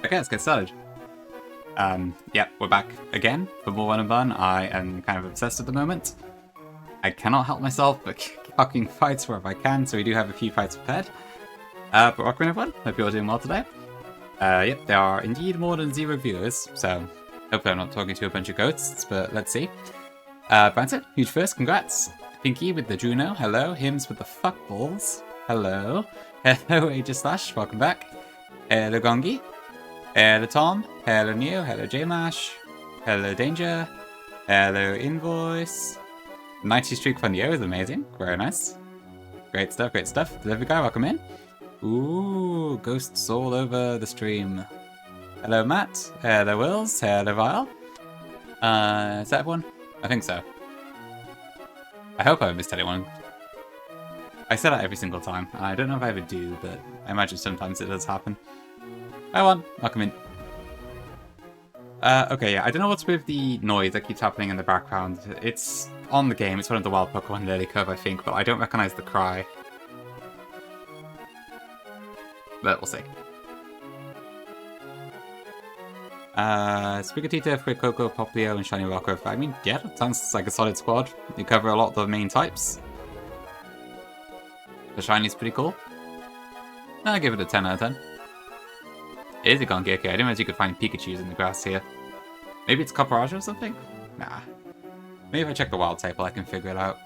Okay, let's get started. Yeah, we're back again for more Run and Bun. I am kind of obsessed at the moment. I cannot help myself but fucking fights wherever I can, so we do have a few fights prepared. But welcome everyone, hope you're all doing well today. Yep, there are indeed more than 0 viewers, so hopefully I'm not talking to a bunch of ghosts, but let's see. Branson, huge first, congrats. Pinky with the Juno, hello. Hims with the fuckballs, hello. Hello Aegis Slash, welcome back. Hello Gongi. Hello Tom, hello Neo, hello JMash, hello Danger, hello Invoice. 90 streak for Neo is amazing, very nice. Great stuff, great stuff. Delivery guy, welcome in. Ooh, ghosts all over the stream. Hello Matt, hello Wills, hello Vile. Is that everyone? I think so. I hope I haven't missed anyone. I say that every single time. I don't know if I ever do, but I imagine sometimes it does happen. Hi everyone, welcome in. Okay, yeah, I don't know what's with the noise that keeps happening in the background. It's on the game, it's one of the wild Pokemon Lilycove, I think, but I don't recognize the cry. But we'll see. Sprigatito, Frikoko, Poplio, and Shiny Rocko. I mean, yeah, that sounds like a solid squad. You cover a lot of the main types. The Shiny's pretty cool. I'll give it a 10 out of 10. It is a Gongi, okay, I didn't realize you could find Pikachus in the grass here. Maybe it's Copperajah or something? Nah. Maybe if I check the wild table I can figure it out.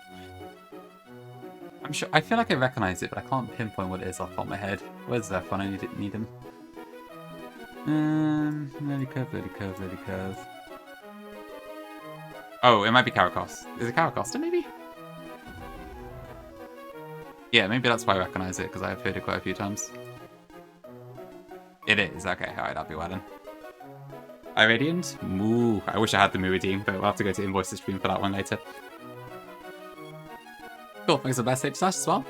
I'm sure, I feel like I recognize it, but I can't pinpoint what it is off the top of my head. Where's that fun? I need him. Lilycove. Oh, it might be Caracos. Is it Caracosta, maybe? Yeah, maybe that's why I recognize it, because I've heard it quite a few times. It is, okay, alright, I'll be well then. Iradiant? Ooh, I wish I had the Moo redeem, but we'll have to go to Invoice the Stream for that one later. Cool, thanks for the best stage slash as well.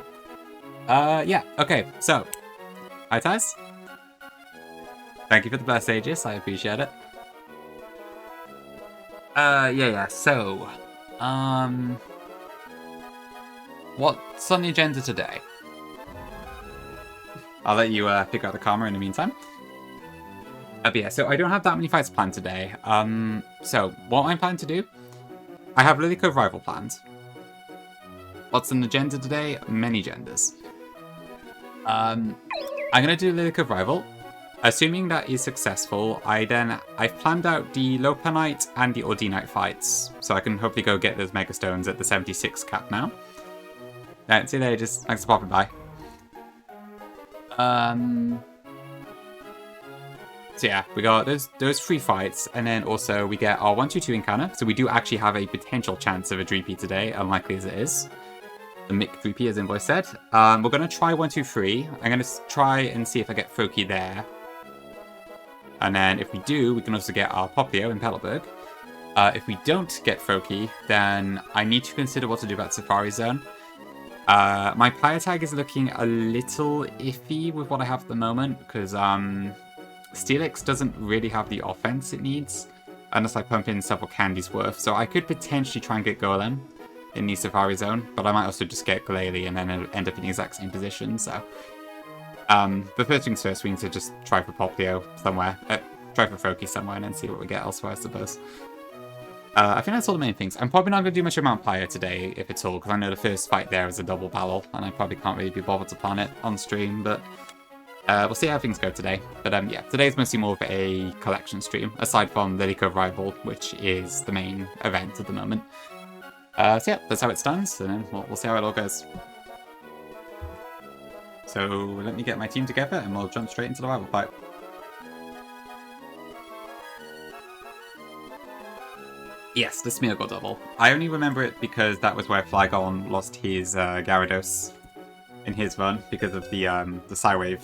Yeah, okay, so. Hi, Taz. Thank you for the blessed Aegis, I appreciate it. Yeah, so, what's on the agenda today? I'll let you, figure out the karma in the meantime. But yeah, so I don't have that many fights planned today. So, what I'm planning to do, I have Lilycove Rival planned. What's on the agenda today? Many genders. I'm gonna do Lilycove Rival. Assuming that is successful, I've planned out the Lopanite and the Ordinite fights, so I can hopefully go get those Mega Stones at the 76 cap now. See you later, just thanks for popping by. So yeah, we got those 3 fights, and then also we get our 1-2-2 encounter, so we do actually have a potential chance of a Dreepy today, unlikely as it is. The Mick Dreepy, as Invoice said. We're going to try 1-2-3. I'm going to try and see if I get Foki there. And then if we do, we can also get our Popio in Petalburg. If we don't get Foki, then I need to consider what to do about Safari Zone. My Pyre tag is looking a little iffy with what I have at the moment, because Steelix doesn't really have the offense it needs, unless I pump in several candies worth. So I could potentially try and get Golem in the Safari Zone, but I might also just get Glalie and then end up in the exact same position, so... the first things first, we need to just try for Popio somewhere, try for Foki somewhere, and then see what we get elsewhere, I suppose. I think that's all the main things. I'm probably not going to do much of Mount Pyre today, if it's all, because I know the first fight there is a double battle, and I probably can't really be bothered to plan it on stream, but... we'll see how things go today. But yeah, today's mostly more of a collection stream, aside from Lilycove Rival, which is the main event at the moment. So yeah, that's how it stands, and then we'll see how it all goes. So let me get my team together, and we'll jump straight into the rival fight. Yes, the Smeargle double. I only remember it because that was where Flygon lost his Gyarados in his run, because of the Psywave.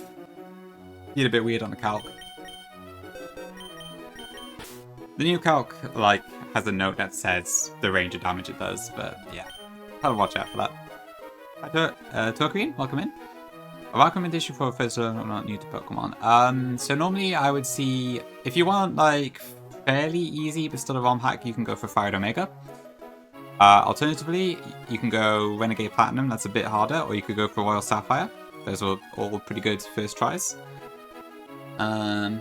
He did a bit weird on the calc. The new calc, like, has a note that says the range of damage it does, but yeah. I'll watch out for that. Hi, Torqueen, welcome in. A recommendation for a first not new to Pokemon. So normally I would see, if you want, like, fairly easy but still a ROM hack, you can go for Fire Omega. Alternatively, you can go Renegade Platinum, that's a bit harder, or you could go for Royal Sapphire. Those are all pretty good first tries. I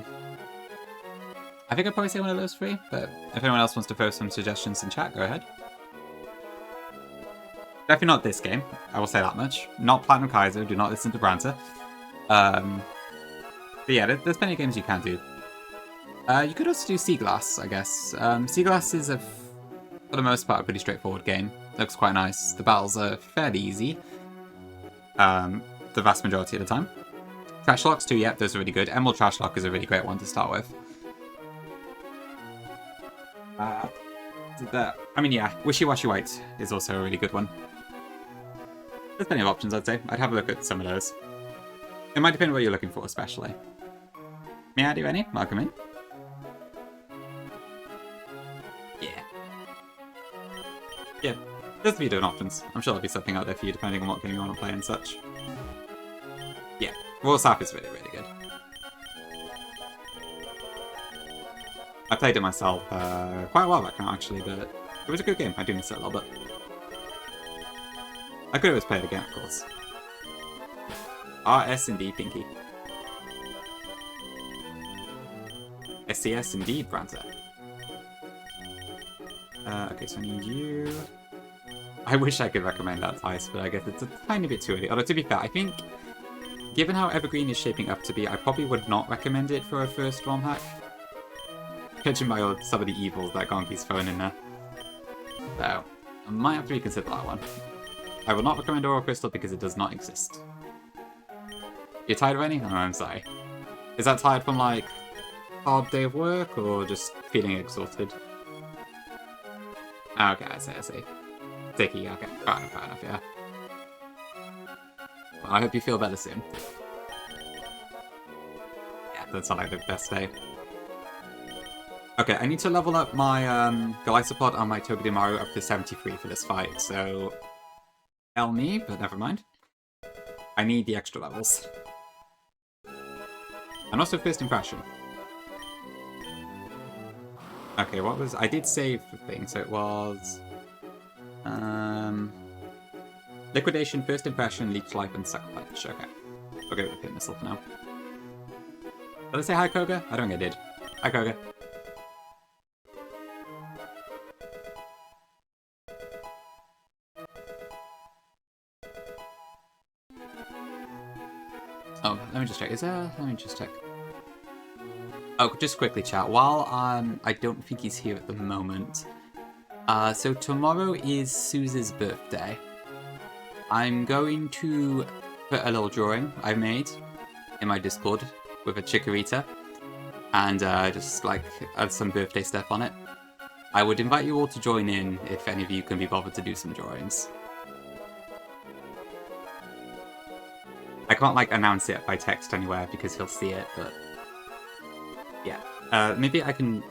think I'd probably say one of those 3, but if anyone else wants to throw some suggestions in chat, go ahead. Definitely not this game, I will say that much. Not Platinum Kaiser, do not listen to Branta. But yeah, there's plenty of games you can do. You could also do Sea Glass, I guess. Sea Glass is, for the most part, a pretty straightforward game. Looks quite nice. The battles are fairly easy. The vast majority of the time. Trash Locks too, yeah, those are really good. Emerald Trash Lock is a really great one to start with. I mean, yeah, Wishy Washy White is also a really good one. There's plenty of options, I'd say. I'd have a look at some of those. It might depend on what you're looking for, especially. May I do any? Welcome in. Yeah. Yeah, there's a few different options. I'm sure there'll be something out there for you, depending on what game you want to play and such. Yeah, Royal Sap is really, really good. I played it myself quite a while back now, actually, but it was a good game. I do miss it a little bit. I could always play it again, of course. RS indeed, Pinky. SCS indeed, Branta. Okay, so I need you. I wish I could recommend that Ice, but I guess it's a tiny bit too early. Although, to be fair, I think, given how Evergreen is shaping up to be, I probably would not recommend it for a first ROM hack. Judging by some of the evils that Gonki's thrown in there. So, I might have to reconsider that one. I will not recommend Aura Crystal because it does not exist. You're tired of any? Oh, I'm sorry. Is that tired from, like, hard day of work, or just feeling exhausted? Okay, I see. Dicky, okay. Fair enough, yeah. Well, I hope you feel better soon. Yeah, that's not like the best day. Okay, I need to level up my Golisopod and my Togedemaru up to 73 for this fight, so... Hell me, but never mind. I need the extra levels. And also first impression. Okay, what was... I did save the thing, so it was... Liquidation, first impression, leech life, and sucker punch. Okay. I'll go with the pit missile for now. Did I say hi, Koga? I don't think I did. Hi, Koga. Oh, let me just check. Is there... Let me just check. Oh, just quickly, chat. While I don't think he's here at the moment. So tomorrow is Suze's birthday. I'm going to put a little drawing I made in my Discord with a chikorita. And just, like, add some birthday stuff on it. I would invite you all to join in if any of you can be bothered to do some drawings. I can't, like, announce it by text anywhere because he'll see it, but... Yeah. Maybe I can...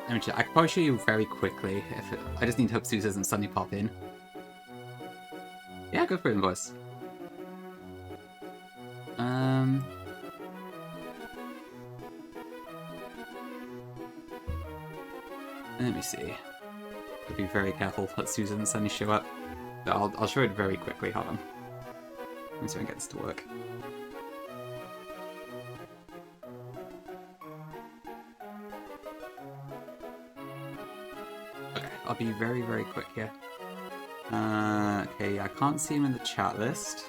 Let me check. I can probably show you very quickly. I just need to hope Suze doesn't suddenly pop in. Yeah, go for it, boys. Let me see. I'll be very careful that Suze doesn't suddenly show up. But I'll show it very quickly. Hold on. Let me see if I can get this to work. Okay, I'll be very, very quick here. Okay, I can't see him in the chat list.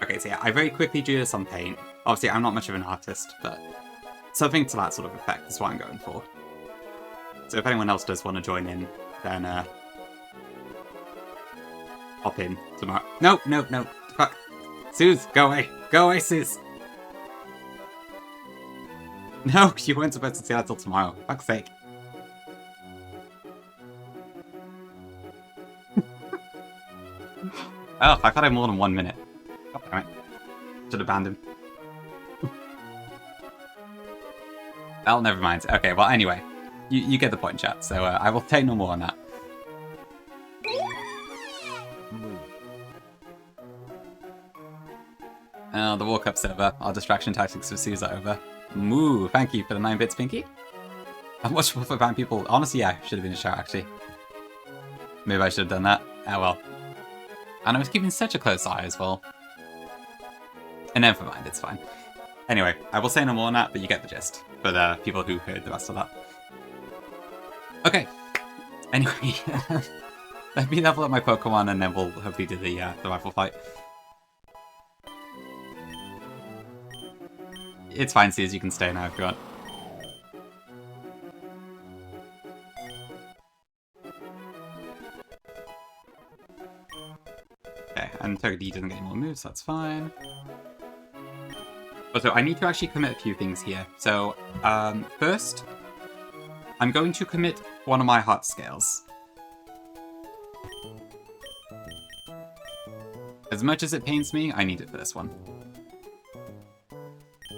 Okay, so yeah, I very quickly drew this on paint. Obviously, I'm not much of an artist, but something to that sort of effect is what I'm going for. So if anyone else does want to join in, then hop in tomorrow. No, no, no. Fuck. Suze, go away. Go away, Suze. No, you weren't supposed to see that till tomorrow. Fuck's sake. Oh, I've had him more than 1 minute. God damn it. Should have banned him. Well, never mind. Okay, well, anyway. You get the point, chat, so I will take no more on that. The War Cup's over. Our distraction tactics for Suze are over. Moo, thank you for the 9 bits, Pinky. I'm watching for ban people. Honestly, yeah, should have been a shout, actually. Maybe I should have done that. Oh well. And I was keeping such a close eye as well. And never mind, it's fine. Anyway, I will say no more on that, but you get the gist. For the people who heard the rest of that. Okay. Anyway, let me level up my Pokemon and then we'll hopefully do the rifle fight. It's fine, Suze, you can stay now if you want. Okay, and Togedemaru doesn't get any more moves, so that's fine. Also, I need to actually commit a few things here. So, first, I'm going to commit one of my heart scales. As much as it pains me, I need it for this one.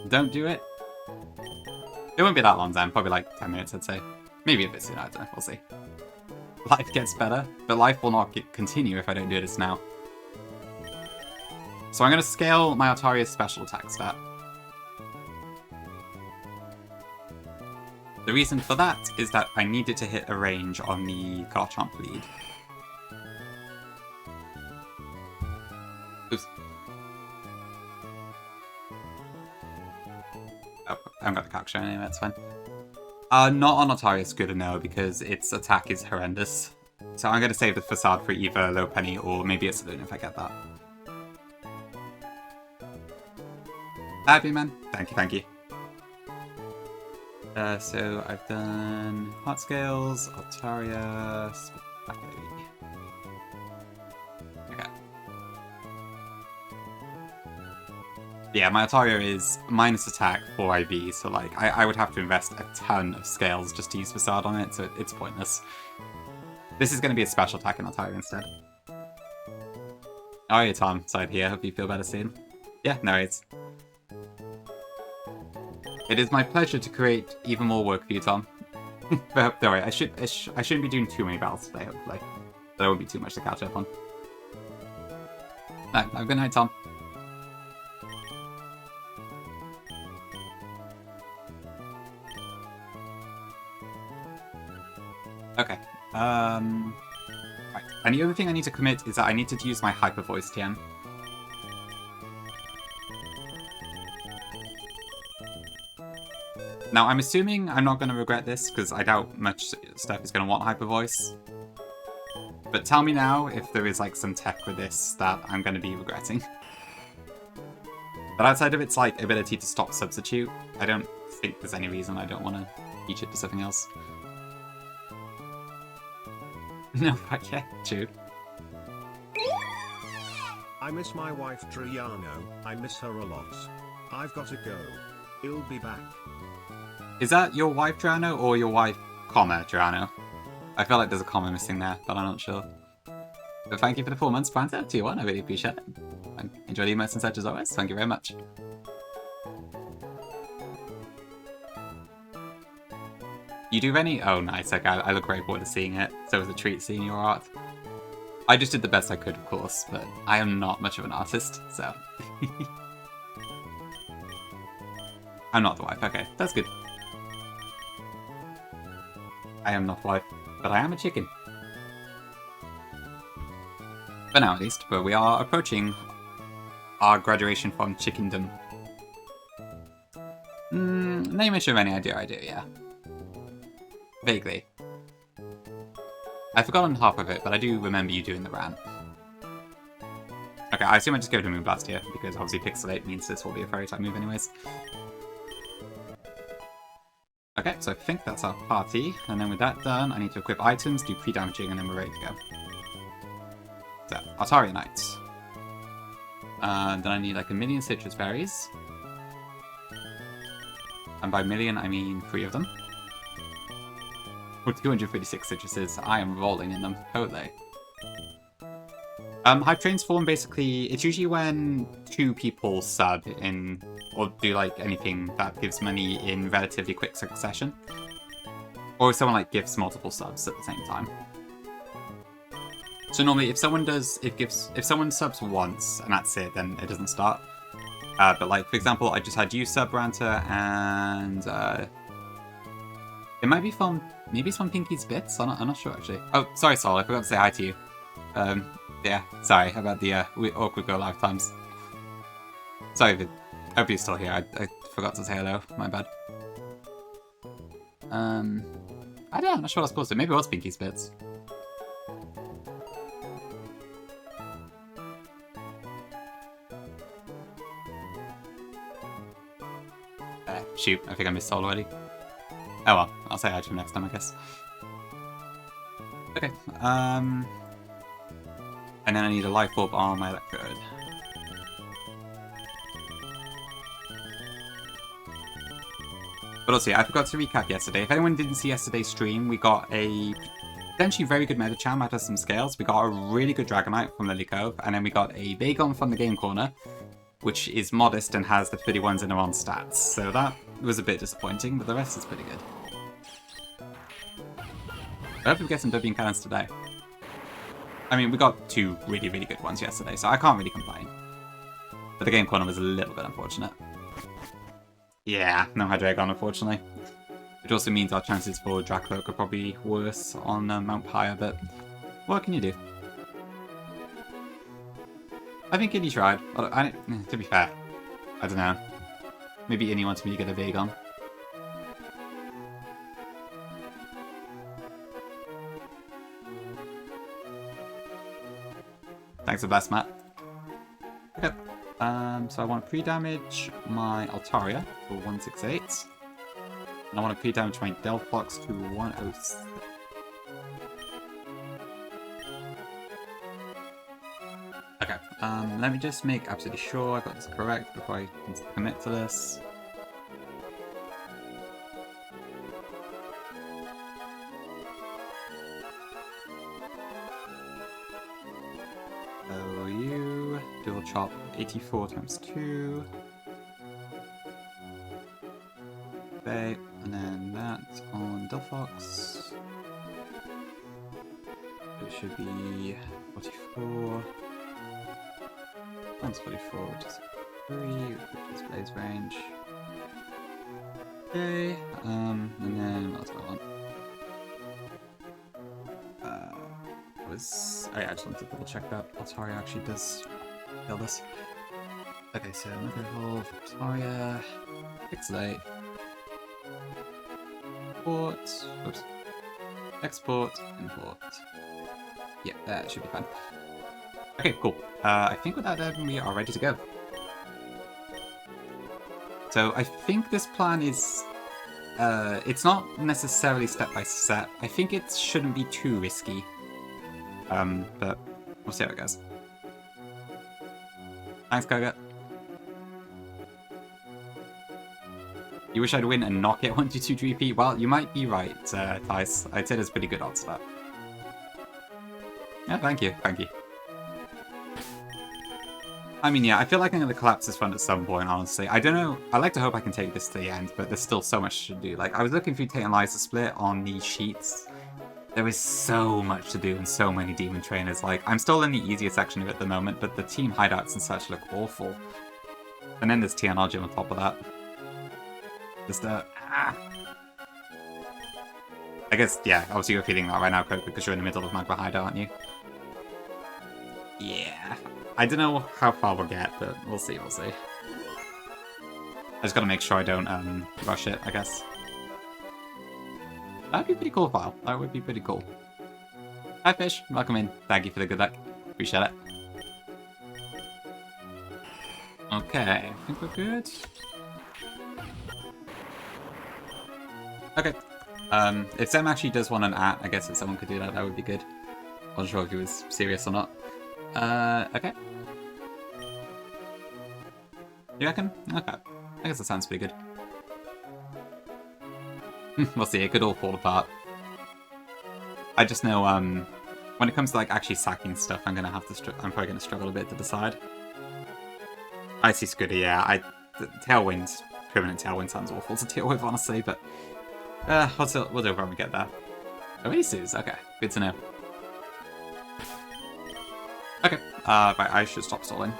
Don't do it. It won't be that long, Zan. Probably like 10 minutes, I'd say. Maybe a bit sooner, I don't know. We'll see. Life gets better, but life will not continue if I don't do this now. So I'm going to scale my Altaria's special attack stat. The reason for that is that I needed to hit a range on the Garchomp lead. Oops. Oh, I haven't got the capture anyway, that's fine. Not on Altaria's good to know because its attack is horrendous. So I'm going to save the Facade for either Low Penny or maybe a Saloon if I get that. Happy man. Thank you, thank you. So I've done Heart Scales, Altaria, okay. Yeah, my Altaria is minus attack, 4 IV, so like I would have to invest a ton of scales just to use Facade on it, so it's pointless. This is going to be a special attack in Altaria instead. Oh yeah, Tom, side here. Hope you feel better soon. Yeah, no worries. It is my pleasure to create even more work for you, Tom. But don't worry, I shouldn't be doing too many battles today, hopefully. There won't be too much to catch up on. No, have a good night, Tom. Okay. Right. And the other thing I need to commit is that I need to use my hyper voice TM. Now, I'm assuming I'm not going to regret this, because I doubt much stuff is going to want hyper voice. But tell me now if there is, like, some tech with this that I'm going to be regretting. But outside of its, like, ability to stop substitute, I don't think there's any reason I don't want to teach it to something else. No, but yeah, true. I miss my wife Triano, I miss her a lot. I've got to go. He'll be back. Is that your wife, Triano, or your wife, comma, Triano? I feel like there's a comma missing there, but I'm not sure. But thank you for the 4 months, Panther, to you one, I really appreciate it. Enjoy the emotes and such as always, thank you very much. You do any? Oh, nice, okay, I look very forward to seeing it. So it was a treat seeing your art. I just did the best I could, of course, but I am not much of an artist, so... I'm not the wife, okay, that's good. I am not the wife, but I am a chicken. For now, at least, but we are approaching our graduation from chickendom. Name of any idea I do, yeah. Vaguely. I've forgotten half of it, but I do remember you doing the ran. Okay, I assume I just go to Moonblast here, because obviously Pixelate means this will be a fairy type move anyways. Okay, so I think that's our party, and then with that done, I need to equip items, do pre-damaging, and then we're ready to go. So, Altaria Knights. Then I need like 1,000,000 citrus berries. And by million, I mean 3 of them. With 236 citruses, I am rolling in them, totally. Hype Train's form, basically, it's usually when 2 people sub in, or do like anything that gives money in relatively quick succession. Or if someone like gifts multiple subs at the same time. So normally if someone subs once and that's it, then it doesn't start. But like, for example, I just had you sub, Ranta, and it might be from, maybe it's from Pinky's Bits? I'm not sure actually. Oh, sorry Sol, I forgot to say hi to you. Yeah, sorry about the awkward go live times. Sorry, I hope you're still here. I forgot to say hello. My bad. I don't know. I'm not sure what I was supposed to. Maybe it was Pinky's Bits. Shoot, I think I missed Sol already. Oh well, I'll say hi to him next time, I guess. Okay, and then I need a life orb on my electrode. But also, yeah, I forgot to recap yesterday. If anyone didn't see yesterday's stream, we got a potentially very good Medicham out of some scales. We got a really good Dragonite from Lilycove, and then we got a Bagon from the Game Corner, which is modest and has the 31s in their own stats. So that was a bit disappointing, but the rest is pretty good. I hope we get some W cannons today. I mean, we got 2 really, really good ones yesterday, so I can't really complain. But the Game Corner was a little bit unfortunate. Yeah, no Hydreigon, unfortunately. Which also means our chances for Dracloak are probably worse on Mount Pyre, but what can you do? I think Innie tried. To be fair, I don't know. Maybe Innie wants me to get a Vagon. Thanks for the best, Matt. Okay. So I want to pre-damage my Altaria for 168. And I want to pre-damage my Delphox to 106. Okay, let me just make absolutely sure I got this correct before I commit to this. Dual chop 84 times 2. Okay, and then that on Delphox. It should be 44. One's 44, which is 3, which is Blaze range. Okay, and then what else do I want? Oh yeah, I just wanted to double check that Altaria actually does kill this. Okay, so Mega Evolve, Altaria, Pixelate, Import, oops, Export, Import. Yeah, that should be fine. Okay, cool. I think with that we are ready to go. So I think this plan is, it's not necessarily step by step. I think it shouldn't be too risky. But we'll see how it goes. Thanks, Koga. You wish I'd win and not get 122 GP? Well, you might be right, Tice. I'd say there's pretty good odds for that. Yeah, thank you, thank you. I mean, yeah, I feel like I'm going to collapse this front at some point, honestly. I don't know. I like to hope I can take this to the end, but there's still so much to do. Like, I was looking through Tate and Liza split on the sheets. There is so much to do and so many demon trainers. Like, I'm still in the easier section of it at the moment, but the team hideouts and such look awful. And then there's TNR Gym on top of that. Just, I guess, yeah, obviously you're feeling that right now, Coke, because you're in the middle of Magma Hideout, aren't you? Yeah. I don't know how far we'll get, but we'll see, we'll see. I just gotta make sure I don't, rush it, I guess. That'd be pretty cool, File. That would be pretty cool. Hi, Fish. Welcome in. Thank you for the good luck. Appreciate it. Okay, I think we're good. Okay. If Zem actually does want an I guess if someone could do that, that would be good. Wasn't sure if he was serious or not. Okay. You reckon? Okay. I guess that sounds pretty good. We'll see, it could all fall apart. I just know, when it comes to, like, actually sacking stuff, I'm gonna have to I'm probably gonna struggle a bit to decide. Icy Scudder, yeah, Tailwind, permanent Tailwind sounds awful to deal with, honestly, but... we'll do it when we get there. Oh, Asus, okay, good to know. Okay, right, I should stop stalling.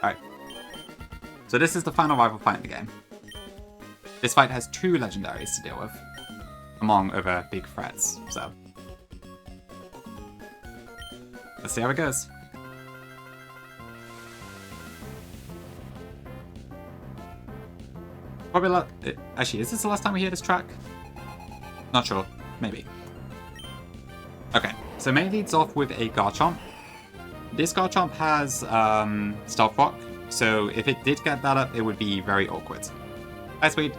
Alright. So this is the final rival fight in the game. This fight has 2 legendaries to deal with, among other big threats, so... Let's see how it goes. Probably actually, is this the last time we hear this track? Not sure. Maybe. Okay, so May leads off with a Garchomp. This Garchomp has Stealth Rock, so if it did get that up, it would be very awkward. Hi, Sweet.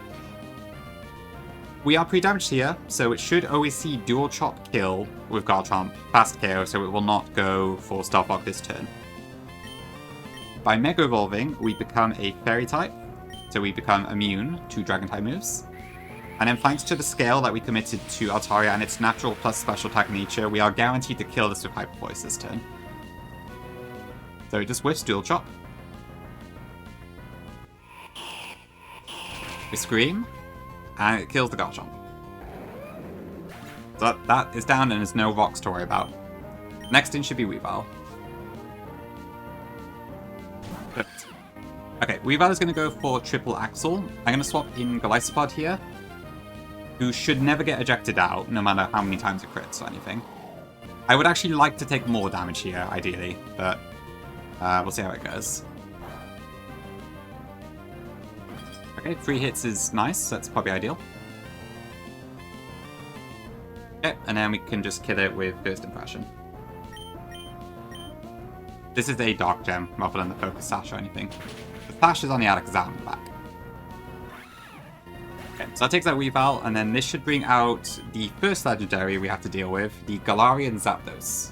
We are pre-damaged here, so it should always see Dual Chop kill with Garchomp, fast KO, so it will not go for Stealth Rock this turn. By Mega Evolving, we become a Fairy type, so we become immune to Dragon-type moves. And then thanks to the scale that we committed to Altaria and its natural plus special attack nature, we are guaranteed to kill this with Hyper Voice this turn. So it just whiffs Dual Chop. We Scream, and it kills the Garchomp. So that is down and there's no rocks to worry about. Next in should be Weavile. Perfect. Okay, Weavile is going to go for Triple Axle. I'm going to swap in Golisopod here, who should never get ejected out, no matter how many times it crits or anything. I would actually like to take more damage here, ideally, but we'll see how it goes. Okay, 3 hits is nice, that's probably ideal. Okay, and then we can just kill it with First Impression. This is a Dark Gem, rather than the Focus Sash or anything. The Sash is on the Alakazam in the back. Okay, so that takes out Weavile, and then this should bring out the first legendary we have to deal with, the Galarian Zapdos.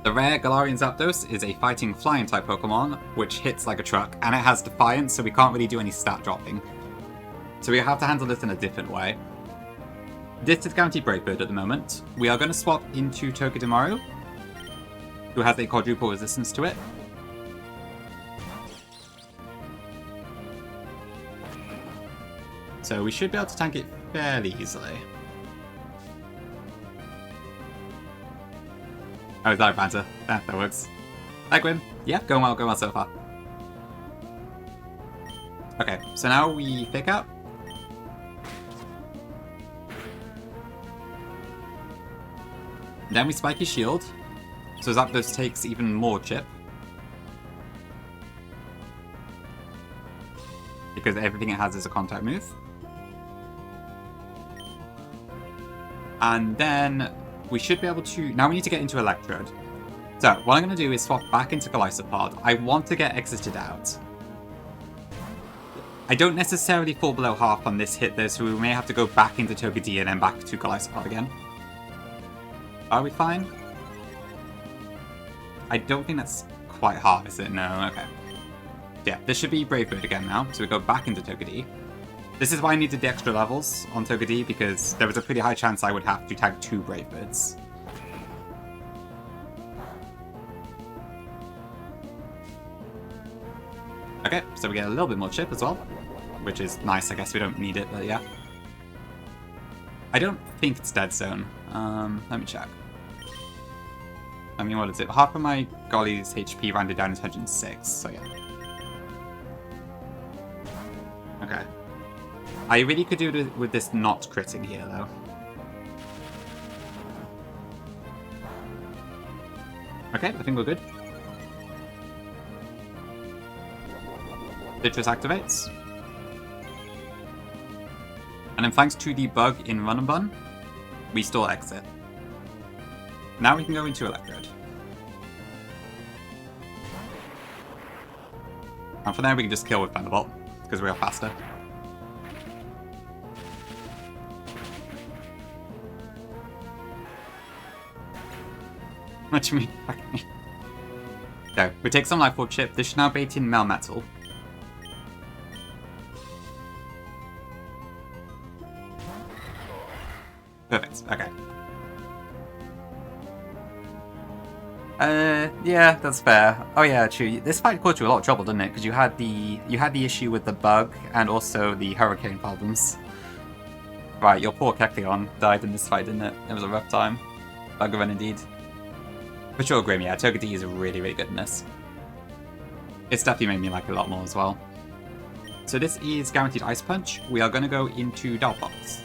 The rare Galarian Zapdos is a fighting flying type Pokemon, which hits like a truck, and it has Defiance, so we can't really do any stat dropping. So we have to handle this in a different way. This is guaranteed Brave Bird at the moment. We are going to swap into Togedemaru, who has a quadruple resistance to it. So we should be able to tank it fairly easily. Oh, is that a banter? Yeah, that works. Hi, Gwyn. Yeah, going well so far. Okay, so now we pick up. Then we spike his shield. So Zapdos takes even more chip. Because everything it has is a contact move. And then we should be able to... Now we need to get into Electrode. So what I'm going to do is swap back into Golisopod. I want to get exited out. I don't necessarily fall below half on this hit though, so we may have to go back into Togepi and then back to Golisopod again. Are we fine? I don't think that's quite hard, is it? No, okay. Yeah, this should be Brave Bird again now, so we go back into Togepi. This is why I needed the extra levels on Togepi, because there was a pretty high chance I would have to tag 2 Brave Birds. Okay, so we get a little bit more chip as well, which is nice. I guess we don't need it, but yeah. I don't think it's Dead Zone. Let me check. I mean, what is it? Half of my Golly's HP rounded down is 106, so yeah. Okay. I really could do it with this not critting here, though. Okay, I think we're good. Citrus activates. And then thanks to the bug in Run and Bun, we still exit. Now we can go into Electrode. And for now we can just kill with Thunderbolt, because we are faster. What do you mean? Fuck me. So, we take some Life Orb chip. This should now bait in Melmetal. Perfect, okay. Yeah, that's fair. Oh yeah, true. This fight caused you a lot of trouble, didn't it? Because you had the issue with the bug and also the hurricane problems. Right, your poor Kecleon died in this fight, didn't it? It was a rough time. Bug run indeed. For sure, Grim, yeah, Togepi is really, really good in this. It's definitely made me like it a lot more as well. So this is guaranteed Ice Punch. We are going to go into Delphox.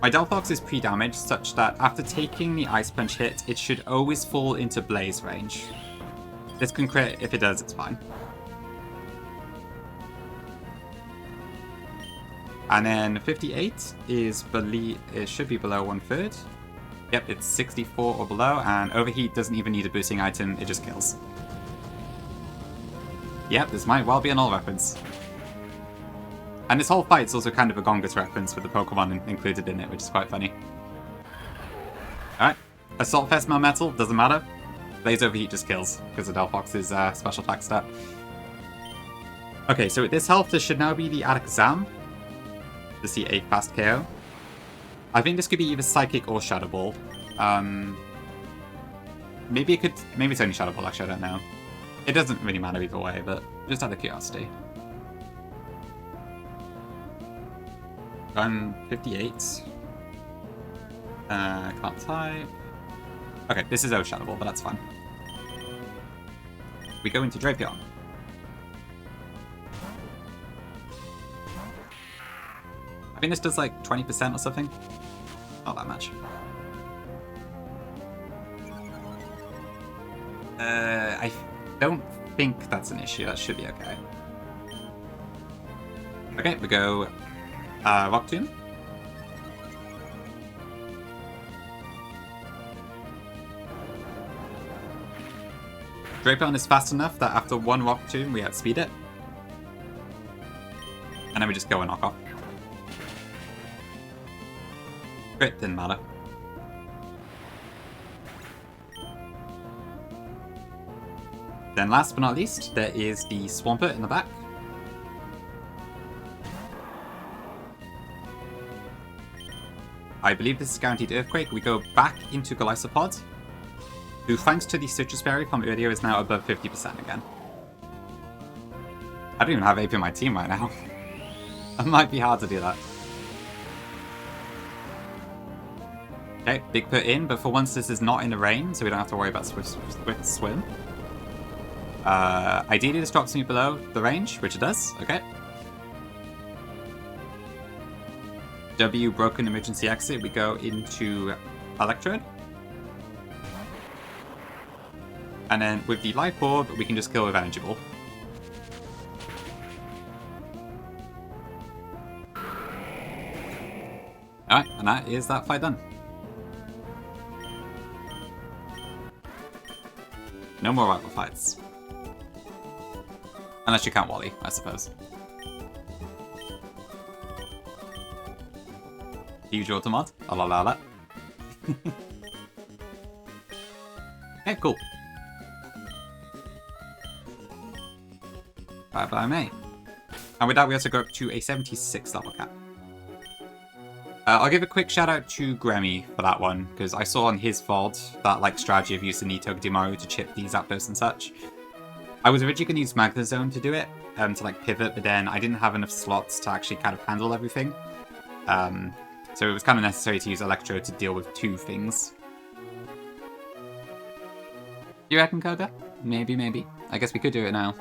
My Delphox is pre-damaged such that after taking the Ice Punch hit, it should always fall into Blaze range. This can crit. If it does, it's fine. And then 58 is it should be below 1/3. Yep, it's 64 or below, and Overheat doesn't even need a boosting item, it just kills. Yep, this might well be an all reference. And this whole fight's also kind of a Gongus reference with the Pokemon included in it, which is quite funny. Alright, Assault Fest Melmetal, doesn't matter. Blaze Overheat just kills, because of Delphox's special attack stat. Okay, so with this health, this should now be the Alakazam to see a fast KO. I think this could be either Psychic or Shadow Ball. Maybe it's only Shadow Ball, actually, I don't know. It doesn't really matter either way, but just out of curiosity. 58. Can't type. Okay, this is Shadow Ball, but that's fine. We go into Drapion. I think this does like 20% or something. Not that much. I don't think that's an issue. That should be okay. Okay, we go Rock Tomb. Drapion is fast enough that after one Rock Tomb we outspeed it. And then we just go and knock off. Crit didn't matter. Then last but not least, there is the Swampert in the back. I believe this is guaranteed Earthquake. We go back into Golisopod, who thanks to the Citrus Berry from earlier is now above 50% again. I don't even have AP in my team right now. It might be hard to do that. Okay, big put in, but for once this is not in the rain, so we don't have to worry about swift swim. Ideally this drops me below the range, which it does, okay. W, broken emergency exit, we go into Electrode. And then with the Life Orb, we can just kill with Energy Ball. Alright, and that is that fight done. No more rival fights. Unless you count Wally, I suppose. Huge automod. Oh, la la la. Okay, cool. Bye bye, mate. And with that, we also go up to a 76 level cap. I'll give a quick shout out to Gremmy for that one, because I saw on his VOD that like strategy of using the Togedemaru to chip the Zapdos and such. I was originally going to use Magnezone to do it, to like pivot, but then I didn't have enough slots to actually kind of handle everything. So it was kind of necessary to use Electro to deal with two things. You reckon, Koga? Maybe, maybe. I guess we could do it now.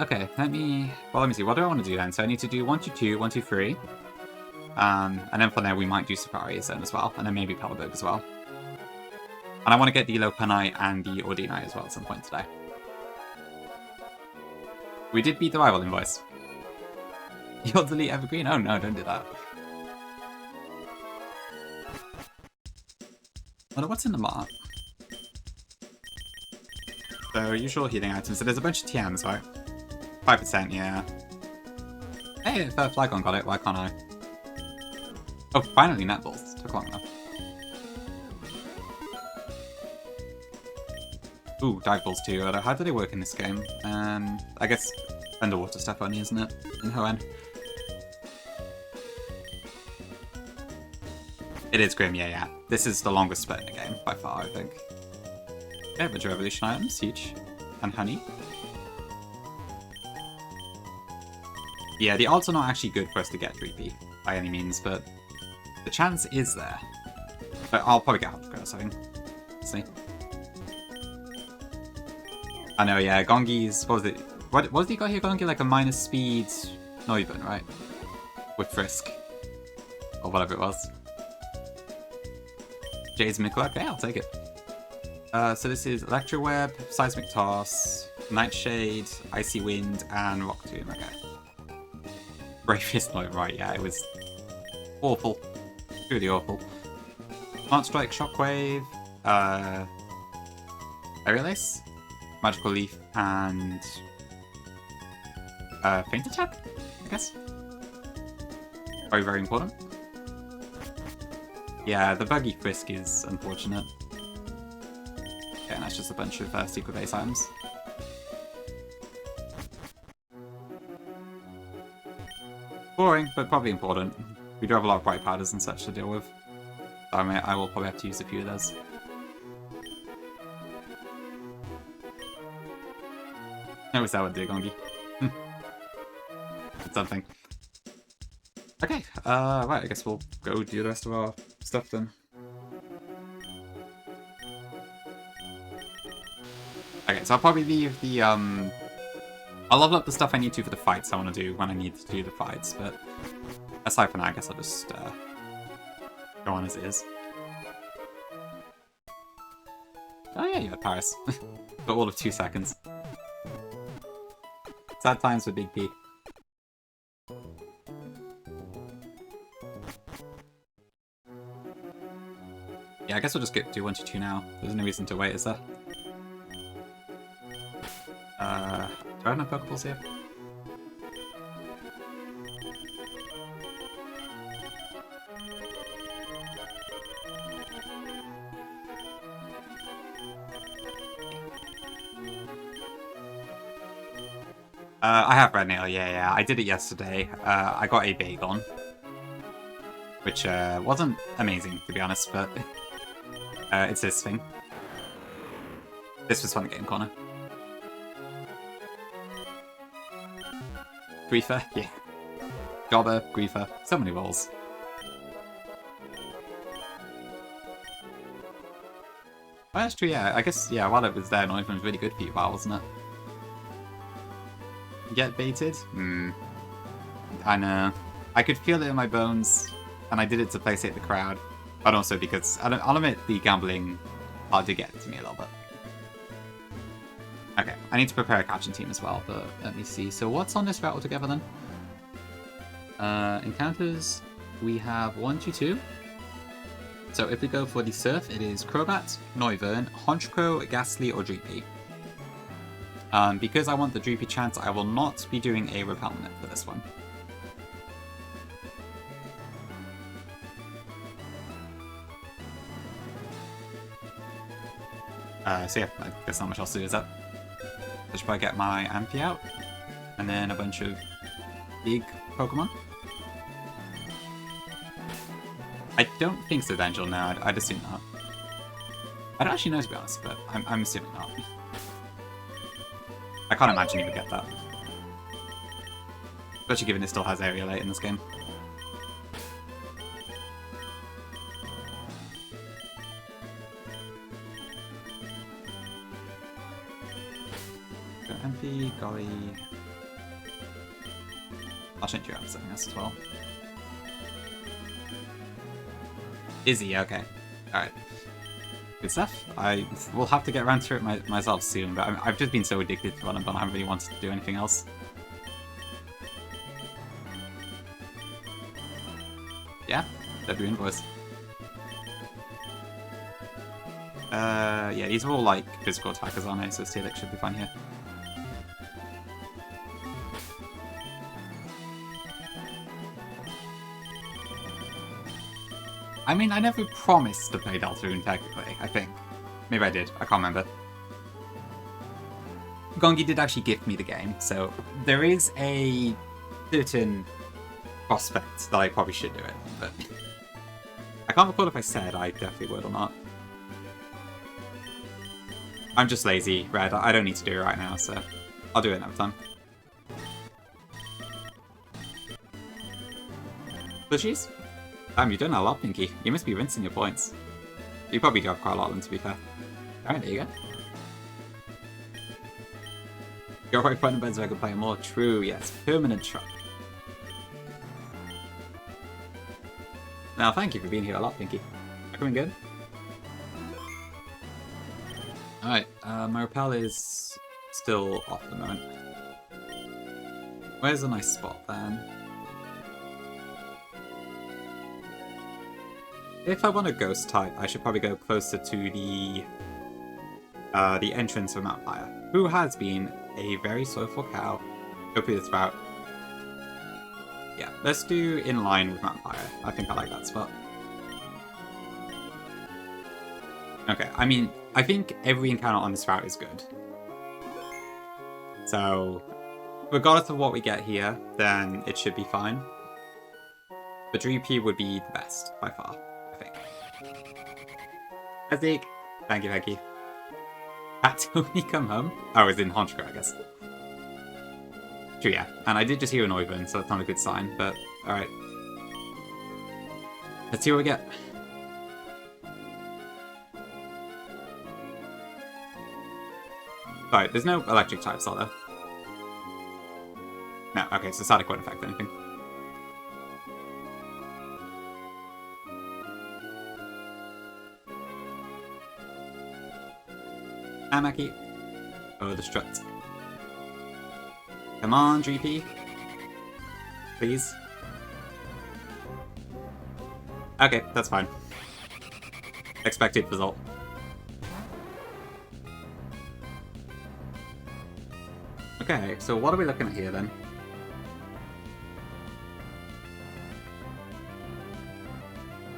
Okay, let me see, what do I want to do then? So I need to do 1, 2, 2, 1, 2, 3. And then from there we might do Safari Zone as well, and then maybe Pelberg as well. And I want to get the Lopunai and the Ordinai as well at some point today. We did beat the rival invoice. You'll delete Evergreen? Oh no, don't do that. What's in the mart? So, usual healing items. So there's a bunch of TMs, right? 5%, yeah. Hey, if Flygon got it, why can't I? Oh, finally netballs. Took long enough. Ooh, dive balls too. How do they work in this game? I guess underwater stuff only, isn't it? In Hoenn. It is Grim, yeah. This is the longest split in the game, by far, I think. Okay, bunch of evolution items, huge. And honey. Yeah, the odds are not actually good for us to get 3P, by any means, but the chance is there. But I'll probably get Hot Curse, I think. Let's see. I know, yeah, Gongi's, what was it? What did he got here, Gongi? Like a minus speed Noibun, right? With Frisk. Or whatever it was. Jay's Mikla, okay, I'll take it. So this is Electro Web, Seismic Toss, Nightshade, Icy Wind, and Rock Tomb, okay. Bravest Noibun, right, yeah, it was awful. Really awful. Plant Strike, Shockwave, Aerial Ace, Magical Leaf, and Feint Attack, I guess. Very, very important. Yeah, the buggy Frisk is unfortunate. Okay, and that's just a bunch of secret base items. Boring, but probably important. We do have a lot of bright powders and such to deal with. So I will probably have to use a few of those. I wish that would do, Gongi. Something. Okay, right, I guess we'll go do the rest of our stuff then. Okay, so I'll probably leave the, I'll level up the stuff I need to for the fights I want to do when I need to do the fights, but aside from that, I guess I'll just, go on as it is. Oh yeah, you had Paris. But all of 2 seconds. Sad times with Big P. Yeah, I guess we'll just do 1, 2, 2 now. There's no reason to wait, is there? Do I have no Pokeballs here? I have Red Nail, yeah. I did it yesterday. I got a Bagon. Which wasn't amazing, to be honest, but it's this thing. This was fun at Game Corner. Griefer, yeah. Jobber, Griefer, so many roles. Well, that's true, yeah. I guess, yeah, while it was there, Noivern was really good for you, while, wasn't it? Get baited? I know. I could feel it in my bones, and I did it to placate the crowd. But also because, I'll admit, the gambling did get to me a little bit. Okay, I need to prepare a catching team as well, but let me see. So what's on this route altogether then? Encounters, we have 1, 2, 2. So if we go for the Surf, it is Crobat, Noivern, Honchkrow, Ghastly, or Dreepy. Because I want the Dreepy chance, I will not be doing a Repellent for this one. So yeah, I guess not much else to do is that. I should probably get my Amphi out, and then a bunch of big Pokemon. I don't think so, Angel, no, I'd assume not. I don't actually know, to be honest, but I'm assuming not. I can't imagine you would get that. Especially given it still has Area Late in this game. Amphi, Golly... I'll change you out to something else as well. Izzy, okay. Alright. Good stuff. I will have to get around to it myself soon, but I've just been so addicted to Run and Bun, I haven't really wanted to do anything else. Yeah, W invoice. Yeah, these are all like physical attackers, aren't they? So Steelix should be fine here. I mean, I never promised to play Deltarune, technically, I think. Maybe I did, I can't remember. Gongi did actually gift me the game, so there is a certain prospect that I probably should do it, but I can't recall if I said I definitely would or not. I'm just lazy, Red. I don't need to do it right now, so I'll do it another time. Plushies? Damn, you've done a lot, Pinky. You must be rinsing your points. You probably do have quite a lot of them, to be fair. Alright, there you go. Your right button beds I could play more. True, yes. Permanent shock. Now, thank you for being here a lot, Pinky. Coming good? Alright, my repel is still off at the moment. Where's a nice spot, then? If I want a ghost type, I should probably go closer to the entrance of Mount Fire, who has been a very slowful cow. Go through this route. Yeah, let's do in line with Mount Fire. I think I like that spot. Okay, I mean, I think every encounter on this route is good. So, regardless of what we get here, then it should be fine. The Dreepy would be the best, by far. I think. Zeke. Thank you, thank you. At Tony come home? Oh, it's in Honchkrow, I guess. True, yeah. And I did just hear an Noivern, so that's not a good sign, but alright. Let's see what we get. Alright, there's no electric types, are there? No, okay, so static won't affect anything. Amaki. Oh, the strut. Come on, Dreepy. Please. Okay, that's fine. Expected result. Okay, so what are we looking at here then?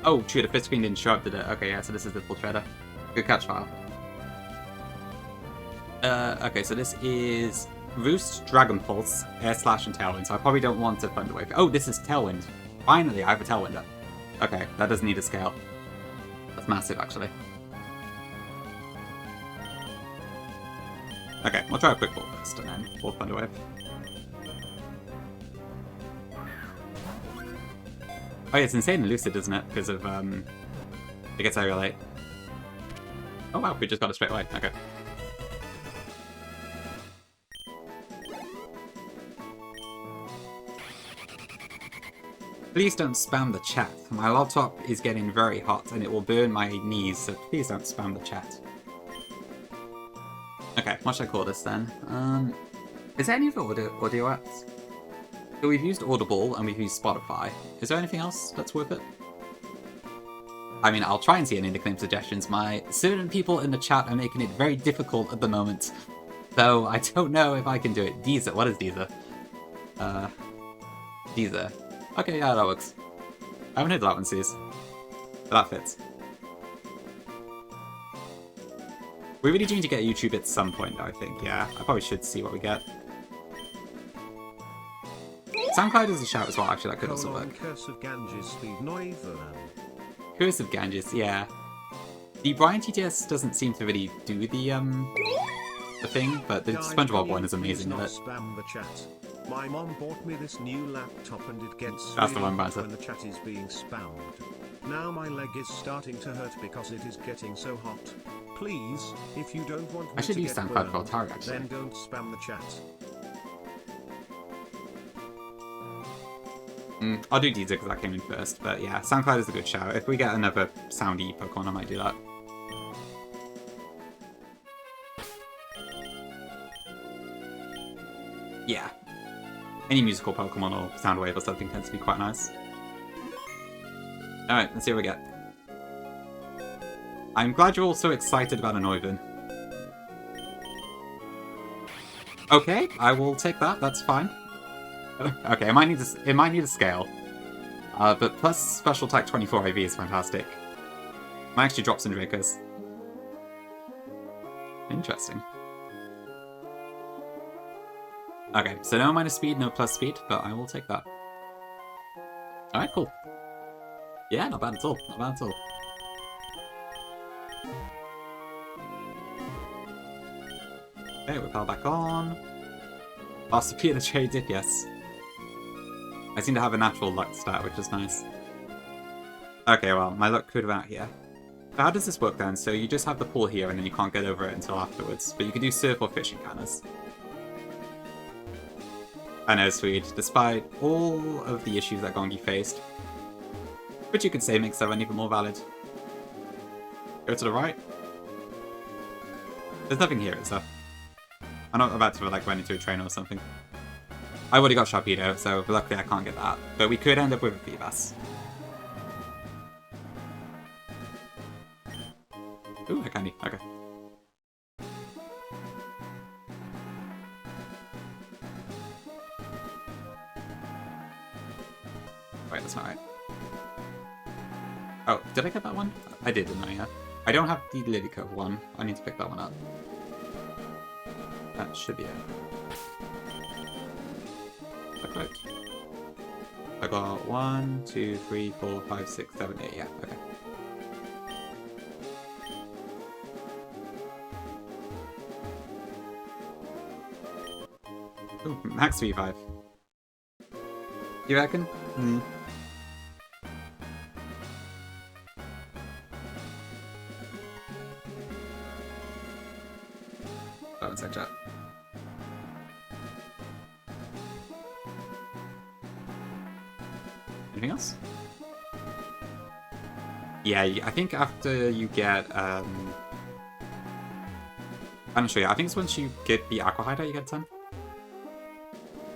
Oh, true, the fifth screen didn't show up, did it? Okay, yeah, so this is the full trader. Good catch, file. Okay, so this is Roost, Dragon Pulse, Air Slash, and Tailwind, so I probably don't want a Thunder Wave. Oh, this is Tailwind. Finally, I have a Tailwind up. Okay, that doesn't need a scale. That's massive, actually. Okay, we'll try a quick ball first, and then we'll Thunder Wave. Oh yeah, it's insane and lucid, isn't it? Because of, it gets area late. Oh wow, we just got it straight away. Okay. Please don't spam the chat. My laptop is getting very hot and it will burn my knees, so please don't spam the chat. Okay, what should I call this then? Is there any other audio apps? So we've used Audible and we've used Spotify. Is there anything else that's worth it? I mean, I'll try and see any nickname suggestions. Certain people in the chat are making it very difficult at the moment. So I don't know if I can do it. Deezer, what is Deezer? Deezer. Okay, yeah, that works. I haven't heard that one, Seas. But that fits. We really do need to get YouTube at some point, though, I think. Yeah, I probably should see what we get. SoundCloud is a shout as well, actually, that could also work. Curse of Ganges, Curse of Ganges, yeah. The Brian TTS doesn't seem to really do the thing, but the SpongeBob one is amazing with it. Spam the chat. My mom bought me this new laptop and it gets That's the really one, hot Banter. when the chat is being spammed. Now my leg is starting to hurt because it is getting so hot. Please, if you don't want me I should to use get SoundCloud for burned, Atari, actually. then don't spam the chat. I'll do Deezer because that came in first, but yeah, SoundCloud is a good shout. If we get another soundy Pokemon, I might do that. Yeah. Any musical Pokemon or Soundwave or something tends to be quite nice. Alright, let's see what we get. I'm glad you're all so excited about an Oivan. Okay, I will take that, that's fine. Okay, it might need a scale. But plus special attack 24 IV is fantastic. Might actually drop some Dracos. Interesting. Okay, so no minus speed, no plus speed, but I will take that. Alright, cool. Yeah, not bad at all, not bad at all. Okay, we're power back on. Last appear the trade dip, yes. I seem to have a natural luck stat, which is nice. Okay, well, my luck could have been out here. So how does this work then? So you just have the pool here and then you can't get over it until afterwards, but you can do surf or fishing cannons. I know, Swede, despite all of the issues that Gongi faced, which you could say makes that one even more valid. Go to the right. There's nothing here, is there? I'm not about to like run into a train or something. I've already got Sharpedo, so luckily I can't get that. But we could end up with a Feebas. Ooh, a candy. Okay. Wait, that's not right. Oh, did I get that one? I did, didn't I? Yeah. I don't have the Lilycove one. I need to pick that one up. That should be it. Right. I got 1, 2, 3, 4, 5, 6, 7, 8. Yeah, okay. Ooh, max V5. You reckon? Hmm. That one's like chat. Anything else? Yeah, I think after you get, I'm not sure, yeah, I think it's once you get the Aqua Hideout you get a 10.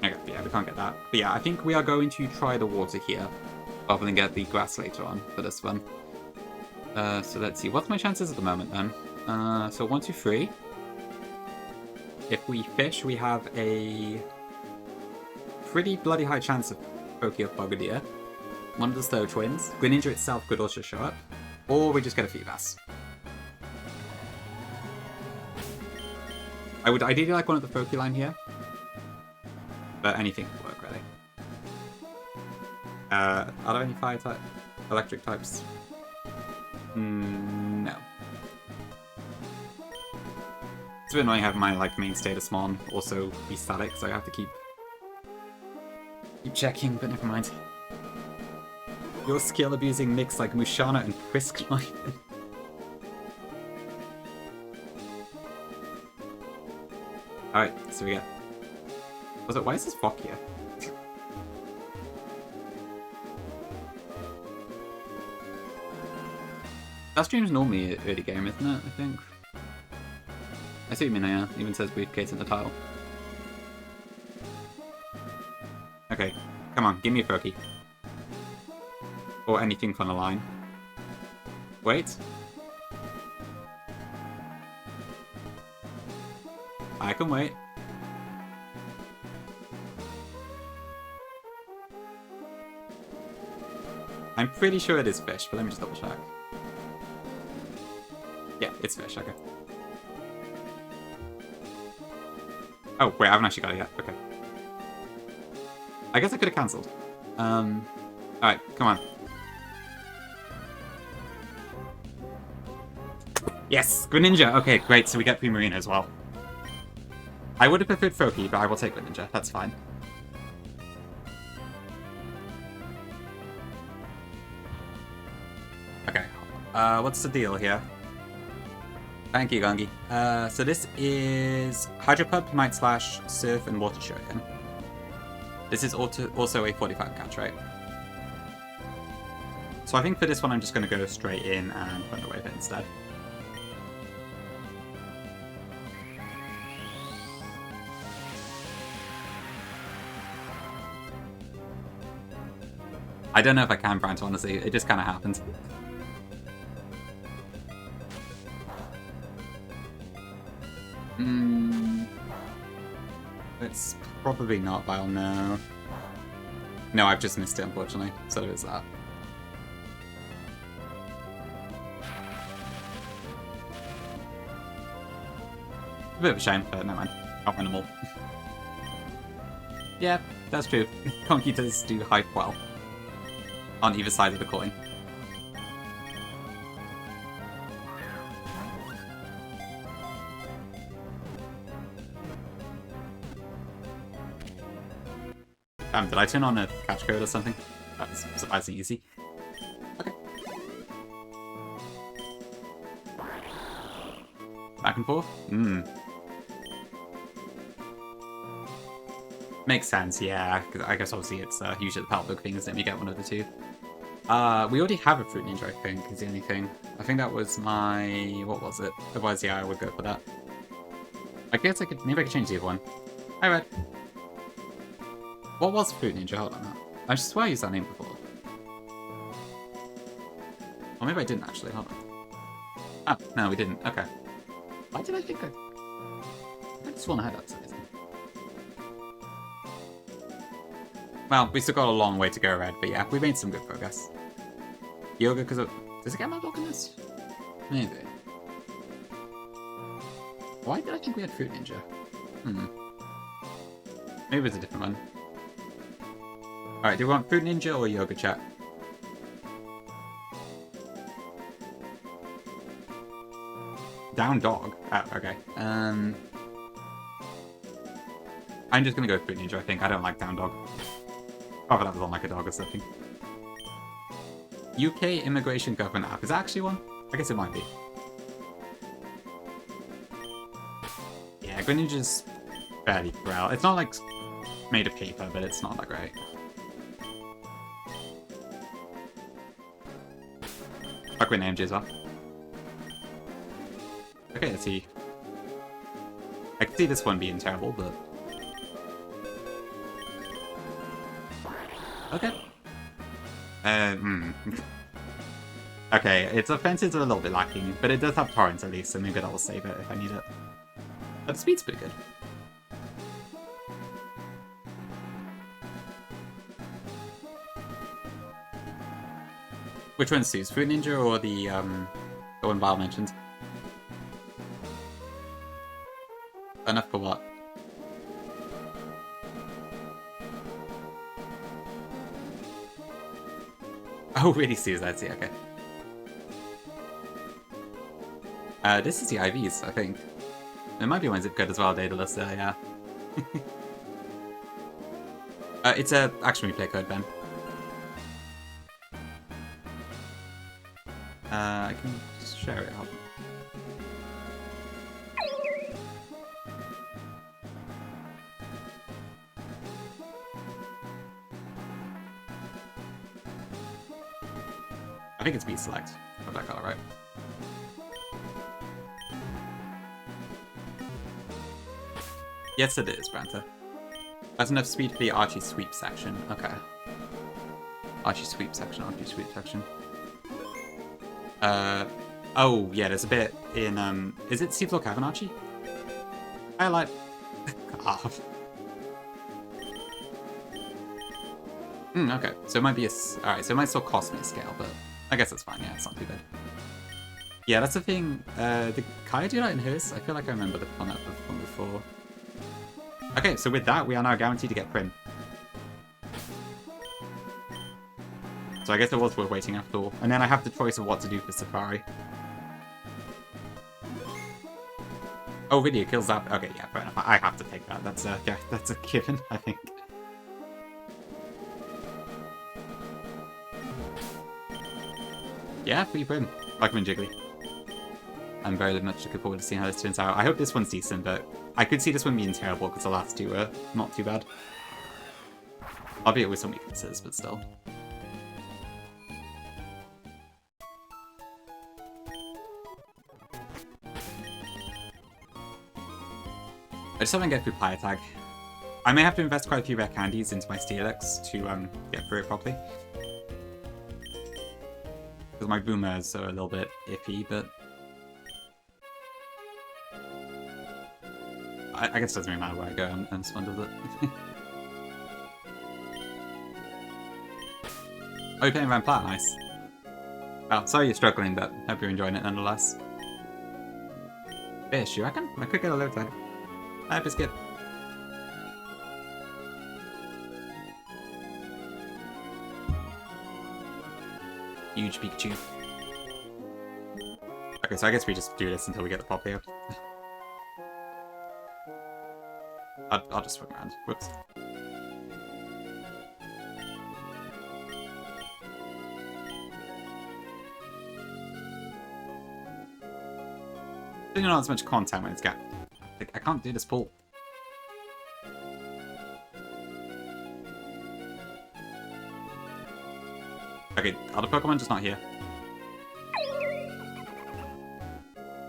Okay, yeah, we can't get that. But yeah, I think we are going to try the water here, rather than get the grass later on for this one. So let's see, what's my chances at the moment then? So 1, 2, 3. If we fish, we have a pretty bloody high chance of Poké of Bogadier. One of the Slow Twins. Greninja itself could also show up. Or we just get a Feebas. I would ideally like one of the Pokéline here. But anything would work, really. Are there any fire type? Electric types? No. It's a bit annoying having my main status mon also be static, so I have to keep checking, but never mind. Your skill abusing mix like Mushana and Chris Climbing. Alright, so we get... Was it... Why is this Fok here? That stream's normally early game, isn't it? I think. I see what you mean, yeah. Even says briefcase in the title. Okay, come on, give me a Froakie. Or anything from the line. Wait. I can wait. I'm pretty sure it is fish, but let me just double check. Yeah, it's fish, okay. Oh, wait, I haven't actually got it yet. Okay. I guess I could have cancelled. Alright, come on. Yes! Greninja! Okay, great, so we get Primarina as well. I would have preferred Froakie, but I will take Greninja. That's fine. Okay. What's the deal here? Thank you, Gangi. So this is Hydropub, Night Slash, Surf, and Water Shuriken. This is also a 45 catch, right? So I think for this one I'm just going to go straight in and run away with it instead. I don't know if I can Brant, honestly. It just kind of happens. It's probably not Vile, no. No, I've just missed it, unfortunately. So there's that. A bit of a shame, but never mind. I'll win them all. Yeah, that's true. Conky does do hype well. On either side of the coin. Did I turn on a catch code or something? That was surprisingly easy. Okay. Back and forth? Makes sense, yeah. Because I guess obviously it's usually the power book thing, isn't it? You get one of the two. We already have a Fruit Ninja, I think, is the only thing. I think that was my... What was it? Otherwise, yeah, I would go for that. I guess I could... Maybe I could change the other one. Hi, Red. What was Fruit Ninja? Hold on. I swear I used that name before. Or maybe I didn't actually. Hold on. Oh, no, we didn't. Okay. Why did I think I just want to head outside. Well, we still got a long way to go, Red, but yeah, we made some good progress. Yoga, because of... Does it get my block in this? Maybe. Why did I think we had Fruit Ninja? Maybe it's a different one. Alright, do we want Fruit Ninja or Yoga, chat? Down dog? Oh, okay. I'm just gonna go Fruit Ninja, I think. I don't like down dog. Oh, but that was on like a dog or something. UK Immigration Government app. Is that actually one? I guess it might be. Yeah, Greninja's fairly frail. It's not like made of paper, but it's not that great. Fuck with name as well. Okay, let's see. I can see this one being terrible, but... Okay. Okay, its offenses are a little bit lacking, but it does have torrents at least, so maybe that will save it if I need it. But the speed's pretty good. Which one suits? Fruit Ninja or the one Val mentioned? Enough for what? Oh, really, Suze, I see, okay. This is the IVs, I think. There might be one zip code as well, Daedalus, yeah. It's a action replay code, Ben. I can share it. Hold on. I think it's B select. If I got it right. Yes, it is, Branta. That's enough speed for the Archie sweep section. Okay. Archie sweep section, Archie sweep section. Oh, yeah, there's a bit in, is it Seafloor Cavern Archie? I like... God. Okay, so it might be a... Alright, so it might still cost me a scale, but I guess that's fine, yeah, it's not too bad. Yeah, that's the thing, did Kaya do that in hers? I feel like I remember the on that one before. Okay, so with that, we are now guaranteed to get Prim. So I guess it was worth waiting after all. And then I have the choice of what to do for Safari. Oh, really? It kills that? Okay, yeah, fair enough. I have to take that. That's yeah, that's a given, I think. Yeah, free Prim. Like I'm Jiggly. I'm very much looking forward to seeing how this turns out. I hope this one's decent, but I could see this one being terrible because the last two were not too bad. Albeit with some weaknesses, but still. I just haven't get through Playa Tag. I may have to invest quite a few rare candies into my Steelix to get through it properly. Because my boomers are a little bit iffy, but... I guess it doesn't really matter where I go on this one, does it? Oh, you're playing Van Platt, nice. Well, sorry you're struggling, but hope you're enjoying it nonetheless. Fish, you reckon? I could get a load there. Hi, Biscuit. Huge Pikachu. Okay, so I guess we just do this until we get the pop here. I'll just swing around. Whoops. There's not as much content when it's got. I can't do this pull. Okay, other Pokemon just not here.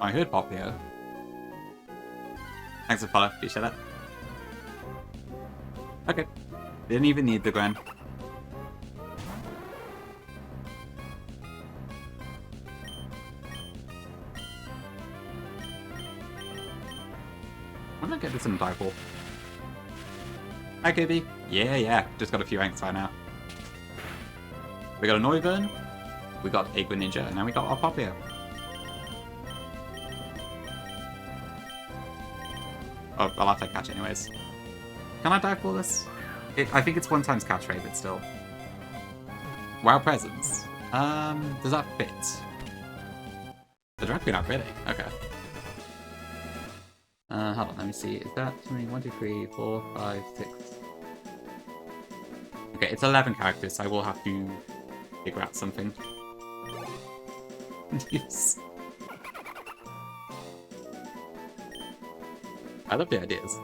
I heard Popplio. Thanks for follow, appreciate that. Okay. Didn't even need the Gwen. I'm gonna get this in Dive Ball. Hi, Kibby. Yeah. Just got a few ranks right now. We got a Noivern, we got a Greninja, and now we got our Popplio. Oh, I'll have to catch it anyways. Can I dive ball this? I think it's 1x catch rate, but still. Wow presence. Does that fit? The Draco not really. Okay. Hold on, let me see. Is that 1, 2, 3, 4, 5, 6? Okay, it's 11 characters, so I will have to figure out something. Yes. I love the ideas.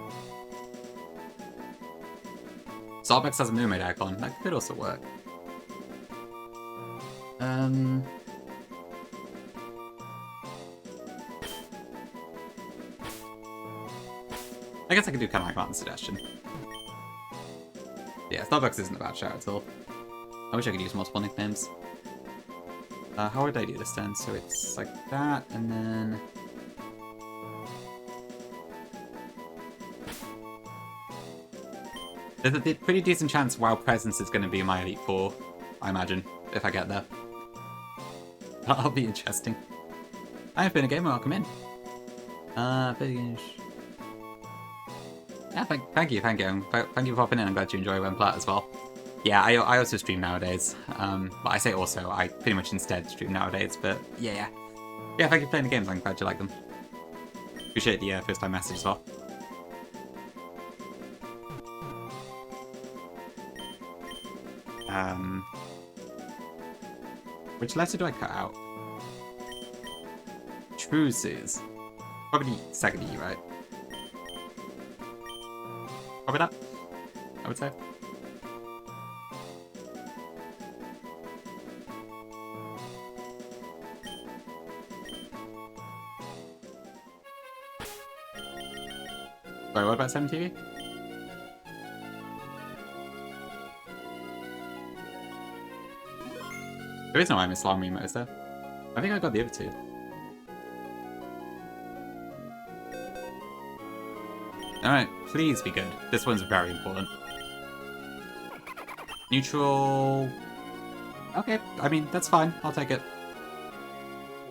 Zarbex has a mermaid icon. That could also work. I guess I could do kind of like Martin's suggestion. Yeah, Starbucks isn't a bad shout at all. I wish I could use multiple nicknames. How would I do this then? So it's like that, and then... There's a pretty decent chance WoW Presence is going to be my Elite Four, I imagine, if I get there. That'll be interesting. I've been a gamer, welcome in. Finish. Yeah, thank you. Thank you for popping in. I'm glad you enjoy When Plat as well. Yeah, I also stream nowadays. But I say also, I pretty much instead stream nowadays, but yeah. Yeah, thank you for playing the games, I'm glad you like them. Appreciate the first time message as well. Which letter do I cut out? Truces. Probably second E, right? Probably that, I would say. Sorry, what about 7TV? There is no I miss long remote, is there? I think I got the other two. Alright, please be good. This one's very important. Neutral... Okay, I mean, that's fine. I'll take it.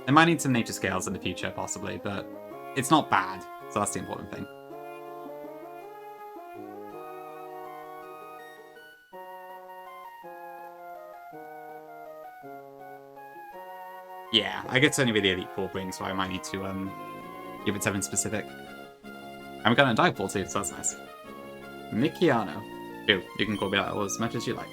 I might need some nature scales in the future, possibly, but it's not bad, so that's the important thing. Yeah, I guess only with the Elite 4 brings, so I might need to give it 7 specific. And we got a dive ball too, so that's nice. Mikiano. Ew, you can call me that as much as you like.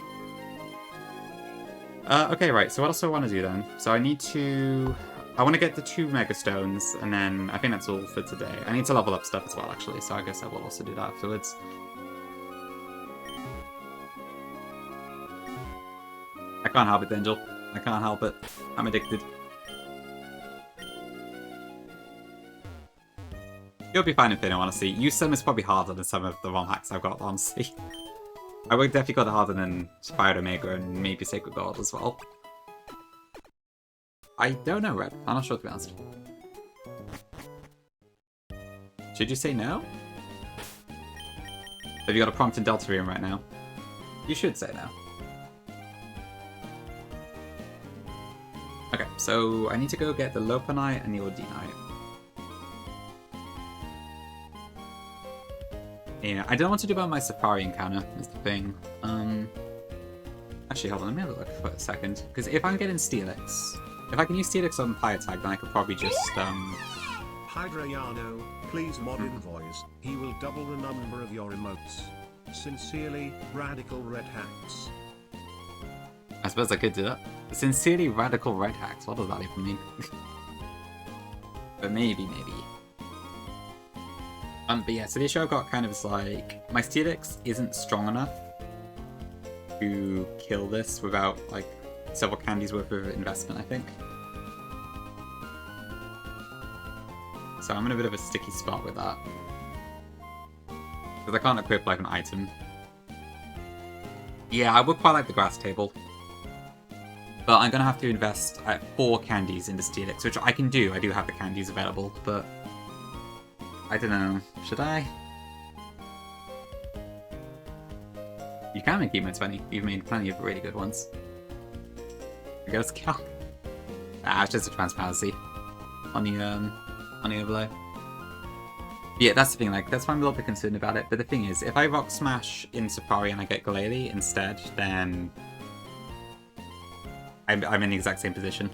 Okay, right, so what else do I want to do then? So I need to... I want to get the 2 Mega Stones, and then I think that's all for today. I need to level up stuff as well, actually, so I guess I will also do that afterwards. I can't help it, Angel. I can't help it. I'm addicted. You'll be fine if they don't want to see. Use some is probably harder than some of the ROM hacks I've got, honestly. I would definitely got it harder than Spired Omega and maybe Sacred God as well. I don't know, Red. I'm not sure, to be honest. Should you say no? Have you got a prompt in Deltarium right now? You should say no. Okay, so I need to go get the Lopunite and the Ordinite. Yeah, I don't know what to do about my Safari encounter, is the thing. Actually, hold on, let me have a look for a second. Because if I'm getting Steelix, if I can use Steelix on Fire Tag, then I could probably just, Hydrayano, please mod invoice. He will double the number of your emotes. Sincerely, Radical Red Hacks. I suppose I could do that. Sincerely, Radical Red Hacks. What does that even mean? But maybe. But yeah, so the issue I've got kind of is like, my Steelix isn't strong enough to kill this without like several candies worth of investment, I think. So I'm in a bit of a sticky spot with that. Because I can't equip like an item. Yeah, I would quite like the grass table. But I'm going to have to invest 4 candies into Steelix, which I can do. I do have the candies available, but I don't know. Should I? You can make emotes funny. You've made plenty of really good ones. Ghost Cow. It's just a transparency on the overlay. Yeah, that's the thing. Like, that's why I'm a little bit concerned about it. But the thing is, if I Rock Smash in Safari and I get Glalie instead, then I'm in the exact same position,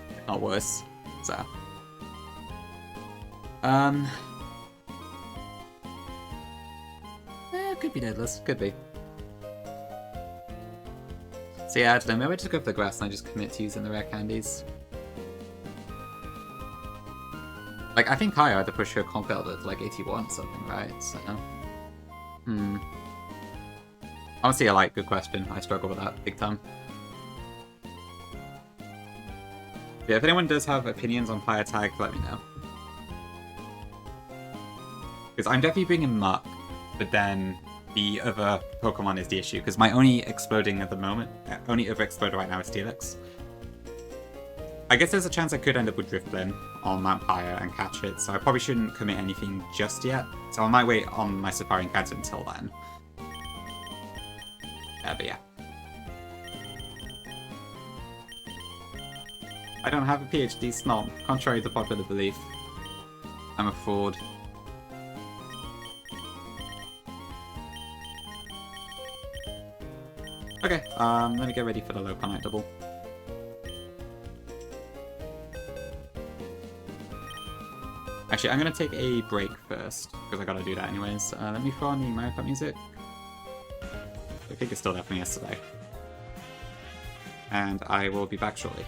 if not worse. So, could be deadless. Could be. So yeah, I don't know. Maybe I just go for the grass and I just commit to using the rare candies. Like, I think Kaya had to push her Conk Elder to like 81 or something, right? So, honestly, good question. I struggle with that big time. Yeah, if anyone does have opinions on Fire Tag, let me know. Because I'm definitely bringing Muck, but then the other Pokemon is the issue. Because my only exploding at the moment, only other exploder right now is Steelix. I guess there's a chance I could end up with Drifblim on Mount Pyre and catch it, so I probably shouldn't commit anything just yet. So I might wait on my Safari encounter until then. But yeah. I don't have a PhD, snob, contrary to popular belief. I'm a fraud. Okay, let me get ready for the Lopunite double. Actually, I'm gonna take a break first, because I gotta do that anyways. Let me throw on the Mario Kart music. I think it's still there from yesterday. And I will be back shortly.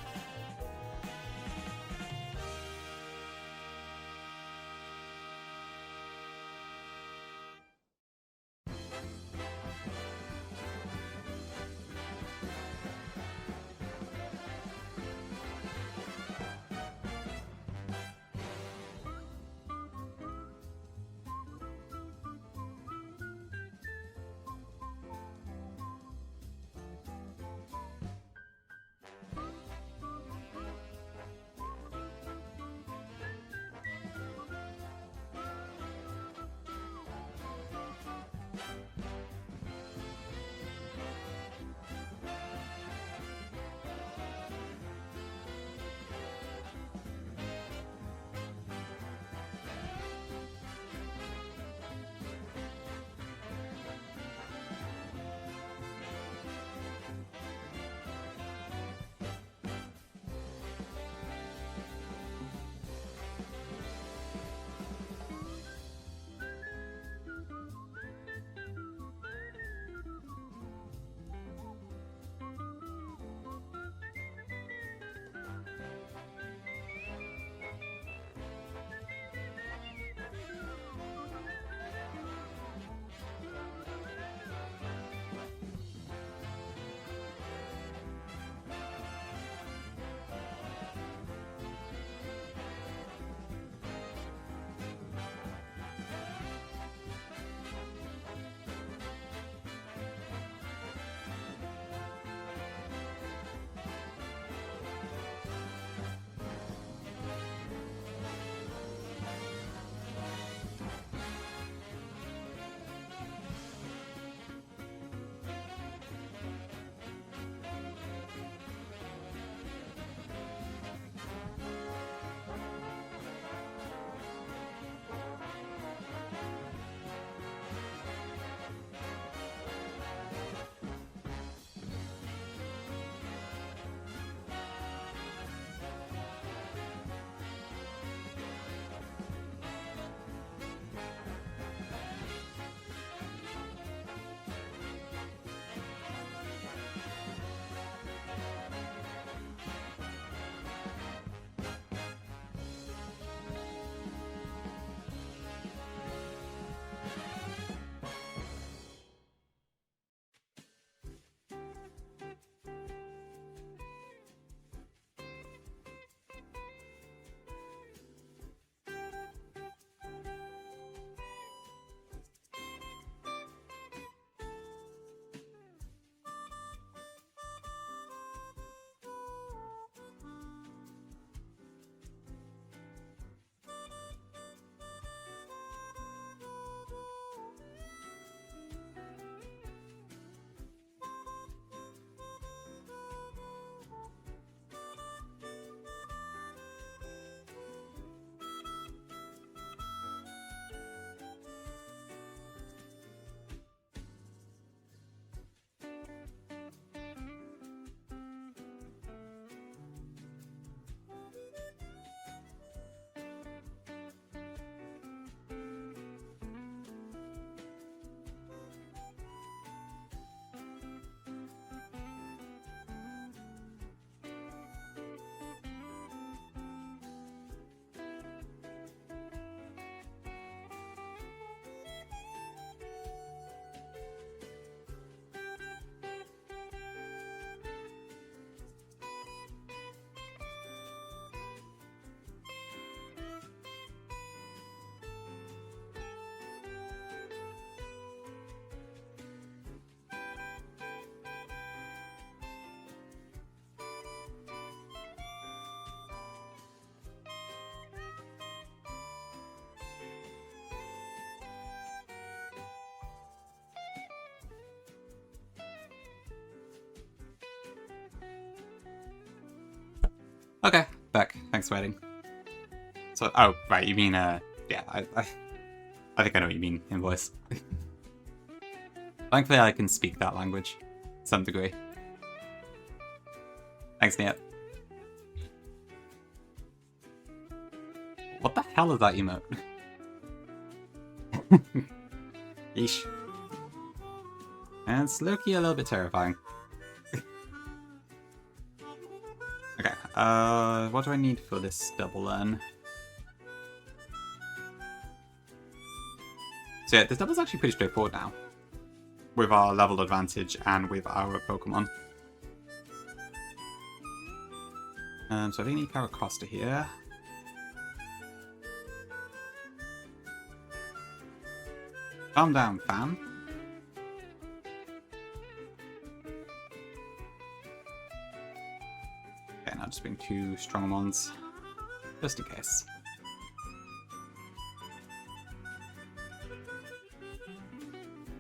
Okay, back. Thanks for waiting. So, oh, right, you mean, yeah, I think I know what you mean, invoice. Thankfully, I can speak that language, to some degree. Thanks, Nia. What the hell is that emote? Yeesh. And it's low-key a little bit terrifying. Okay, what do I need for this double then? So yeah, this double's actually pretty straightforward now. With our level advantage and with our Pokemon. So I think I need Caracosta here. Calm down, fam. Okay, now just bring 2 strong ones. Just in case.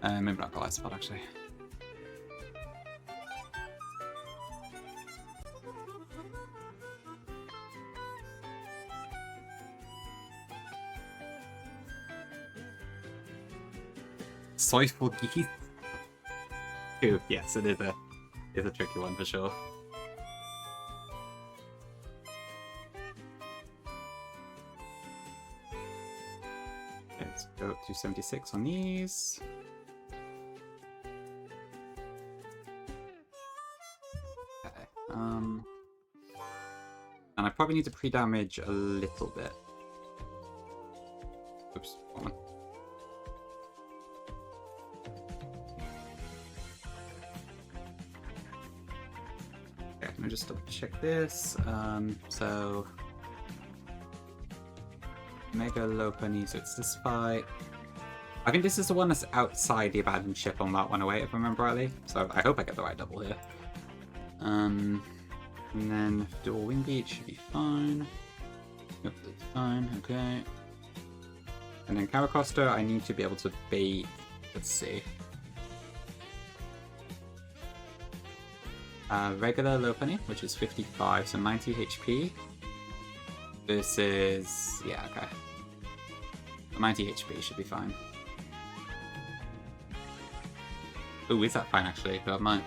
Maybe not the light spot, actually. Soyful geese? Ooh, yes, it is a tricky one for sure. Okay, let's go up to 76 on these. And I probably need to pre-damage a little bit. Oops, hold on. Okay, let me just double check this. So Mega Lopunny, so it's this fight. I think this is the one that's outside the abandoned ship on Route 108, if I remember rightly. So I hope I get the right double here. And then dual wing beat should be fine. Yep, that's fine, okay. And then Caracosta, I need to be able to bait. Let's see. Regular Lopunny, which is 55, so 90 HP. Versus, yeah, okay. 90 HP should be fine. Ooh, is that fine actually? But I might,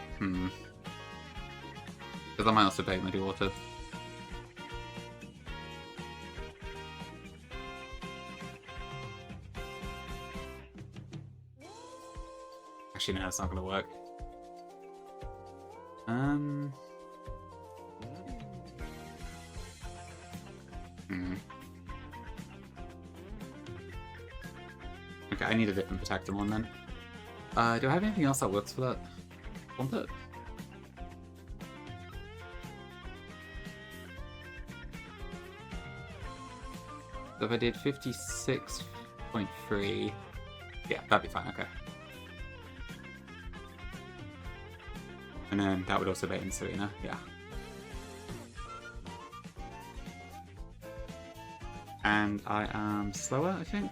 because I might also bait Muddy Water. Actually, no, it's not going to work. Okay, I need a different protector one then. Do I have anything else that works for that? Want it? So if I did 56.3, yeah, that'd be fine, okay. And then that would also bait in Serena, yeah. And I am slower, I think,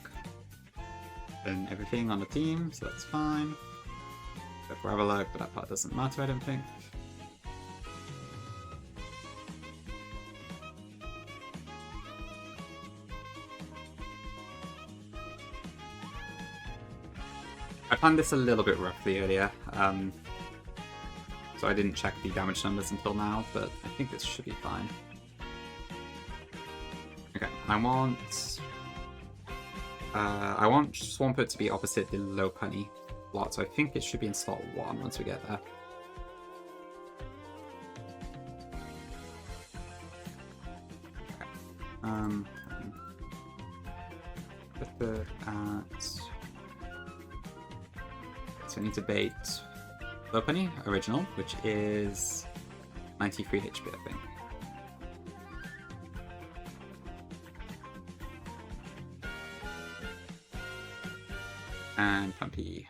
than everything on the team, so that's fine. Go for Avalok, but that part doesn't matter, I don't think. I planned this a little bit roughly earlier, so I didn't check the damage numbers until now, but I think this should be fine. Okay, I want Swampert to be opposite the Lopunny slot, so I think it should be in slot 1 once we get there. Okay. Put the at. So I need to bait Lopunny, original, which is 93 HP, I think. And Pumpy.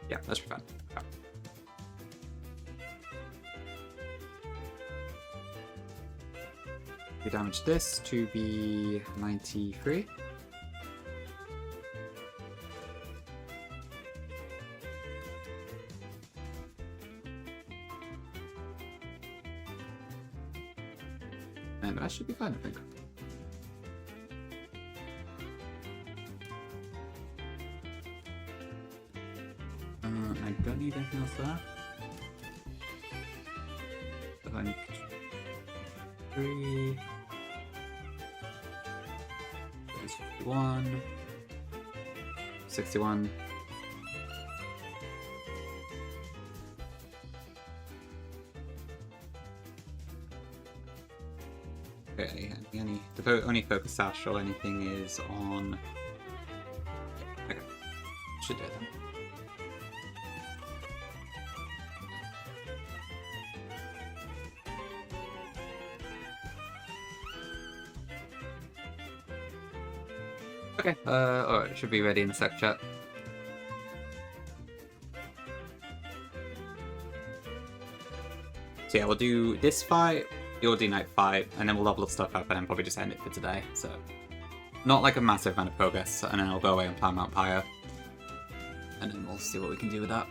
Yeah, that should be fun. Yeah. We damage this to be 93. should be fine, I think. I don't need anything else there. I need 3. There's 51. 61. Okay, and the only focus sash or anything is on. Okay, should do it then. Okay, alright, it should be ready in a sec, chat. So yeah, we'll do this fight, you'll do night fight, and then we'll level stuff up and then probably just end it for today. So, not like a massive amount of progress, and then I'll go away and plan Mount Pyre. And then we'll see what we can do with that.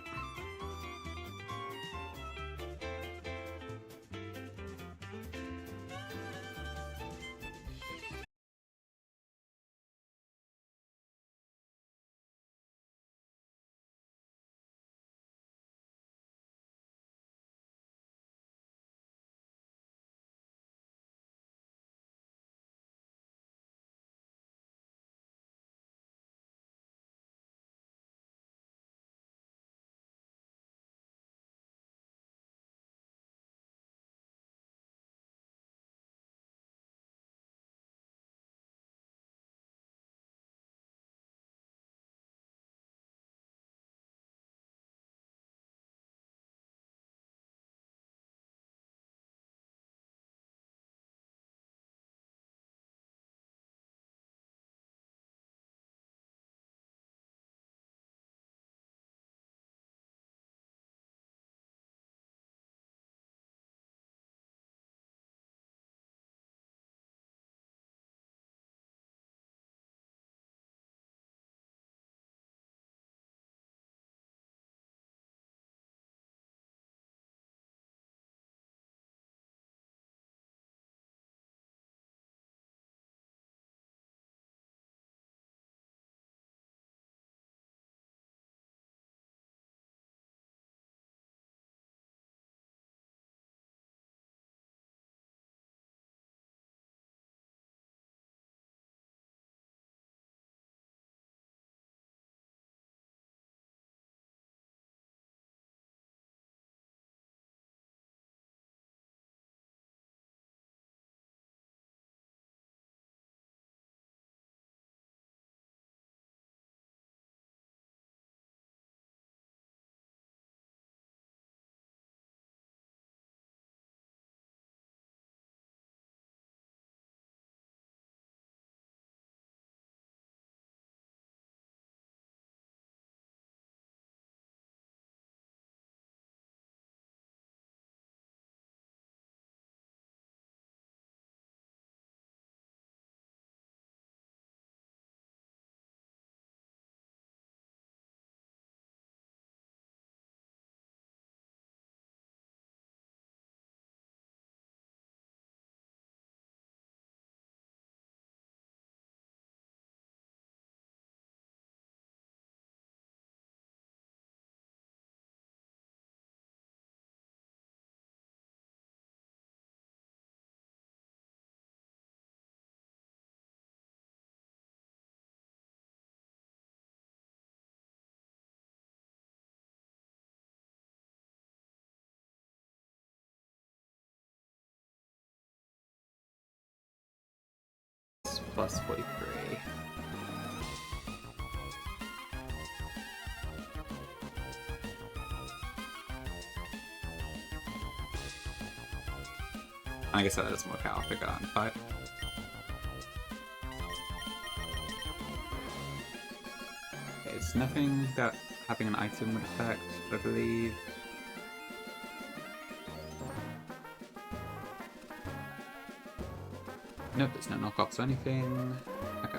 Plus 43. I guess that doesn't work out. I'll figure it out in fight. Okay, it's nothing that having an item would affect, I believe. Nope, there's no knockoffs or anything. Okay.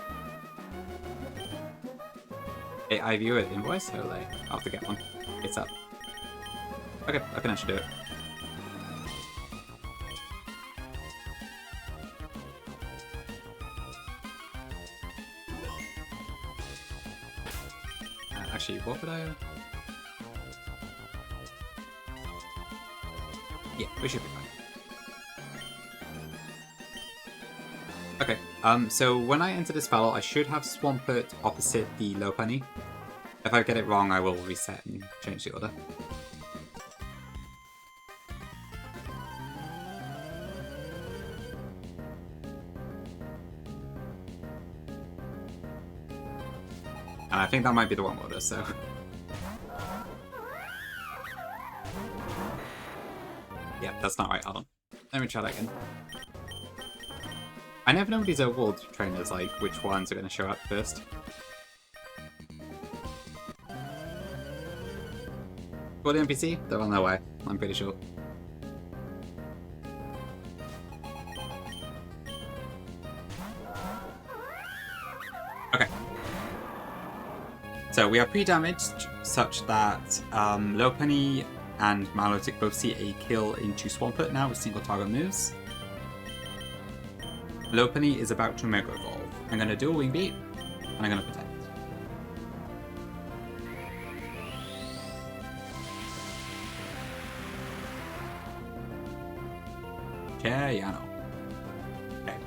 Hey, I view an invoice? Oh, like, I'll have to get one. It's up. Okay, I can actually do it. actually, what would I... Yeah, we should be fine. Okay, so when I enter this battle, I should have Swampert opposite the Lopunny. If I get it wrong, I will reset and change the order. And I think that might be the wrong order, so... Yeah, that's not right, hold on. Let me try that again. I never know with these overworld trainers, like, which ones are going to show up first. For the NPC, they're on their way, I'm pretty sure. Okay. So we are pre-damaged, such that Lopunny and Milotic both see a kill into Swampert now with single target moves. Lopunny is about to Mega Evolve. I'm going to do a Wing Beat, and I'm going to protect. Yeah, I know. Okay.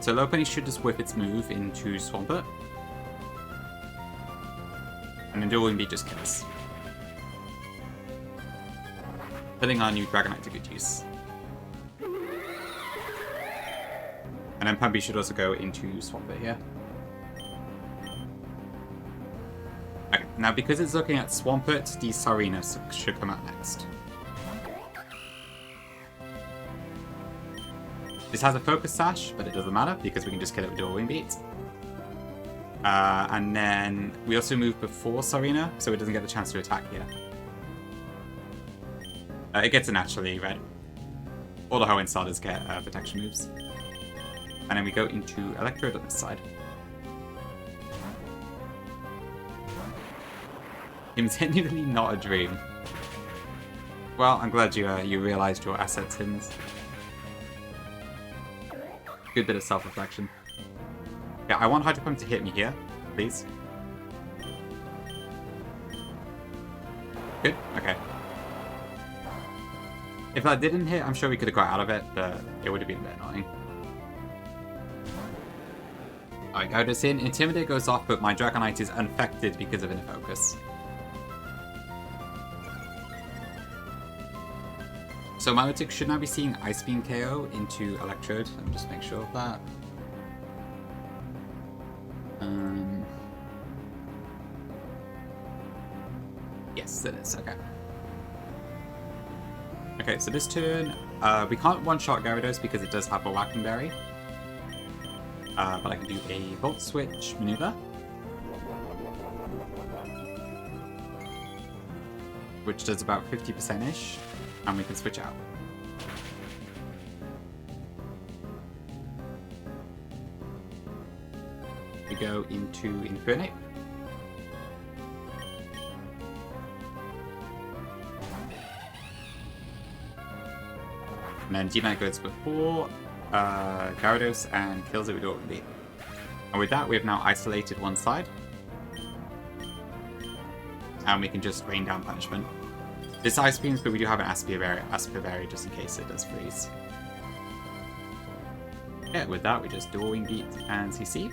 So Lopunny should just whip its move into Swampert. And then do a Wing Beat just kills. Putting our new Dragonite to good use. And then Pumpy should also go into Swampert here. Okay, now because it's looking at Swampert, the Sarina should come out next. This has a Focus Sash, but it doesn't matter because we can just kill it with a Wing Beat. And then we also move before Sarina, so it doesn't get the chance to attack here. It gets a naturally red. All the Hoenn starters get protection moves. And then we go into Electrode on this side. It's genuinely not a dream. Well, I'm glad you realised your asset sins. Good bit of self-reflection. Yeah, I want Hydro Pump to hit me here, please. Good, okay. If that didn't hit, I'm sure we could have got out of it, but it would have been a bit annoying. Alright, Gyarados in. Intimidate goes off, but my Dragonite is unaffected because of Inner Focus. So Milotic should now be seeing Ice Beam KO into Electrode. Let me just make sure of that. Yes, it is. Okay. Okay, so this turn, we can't one-shot Gyarados because it does have a Whacking Berry. But I can do a Volt Switch maneuver. Which does about 50%-ish, and we can switch out. We go into Infernape. And then D-Knight goes before Gyarados and kills it with Orb Beat. And with that, we have now isolated one side. And we can just rain down punishment. This Ice Beams, but we do have an Asper Berry just in case it does freeze. Yeah, with that, we just Dual Wing Beat and CC.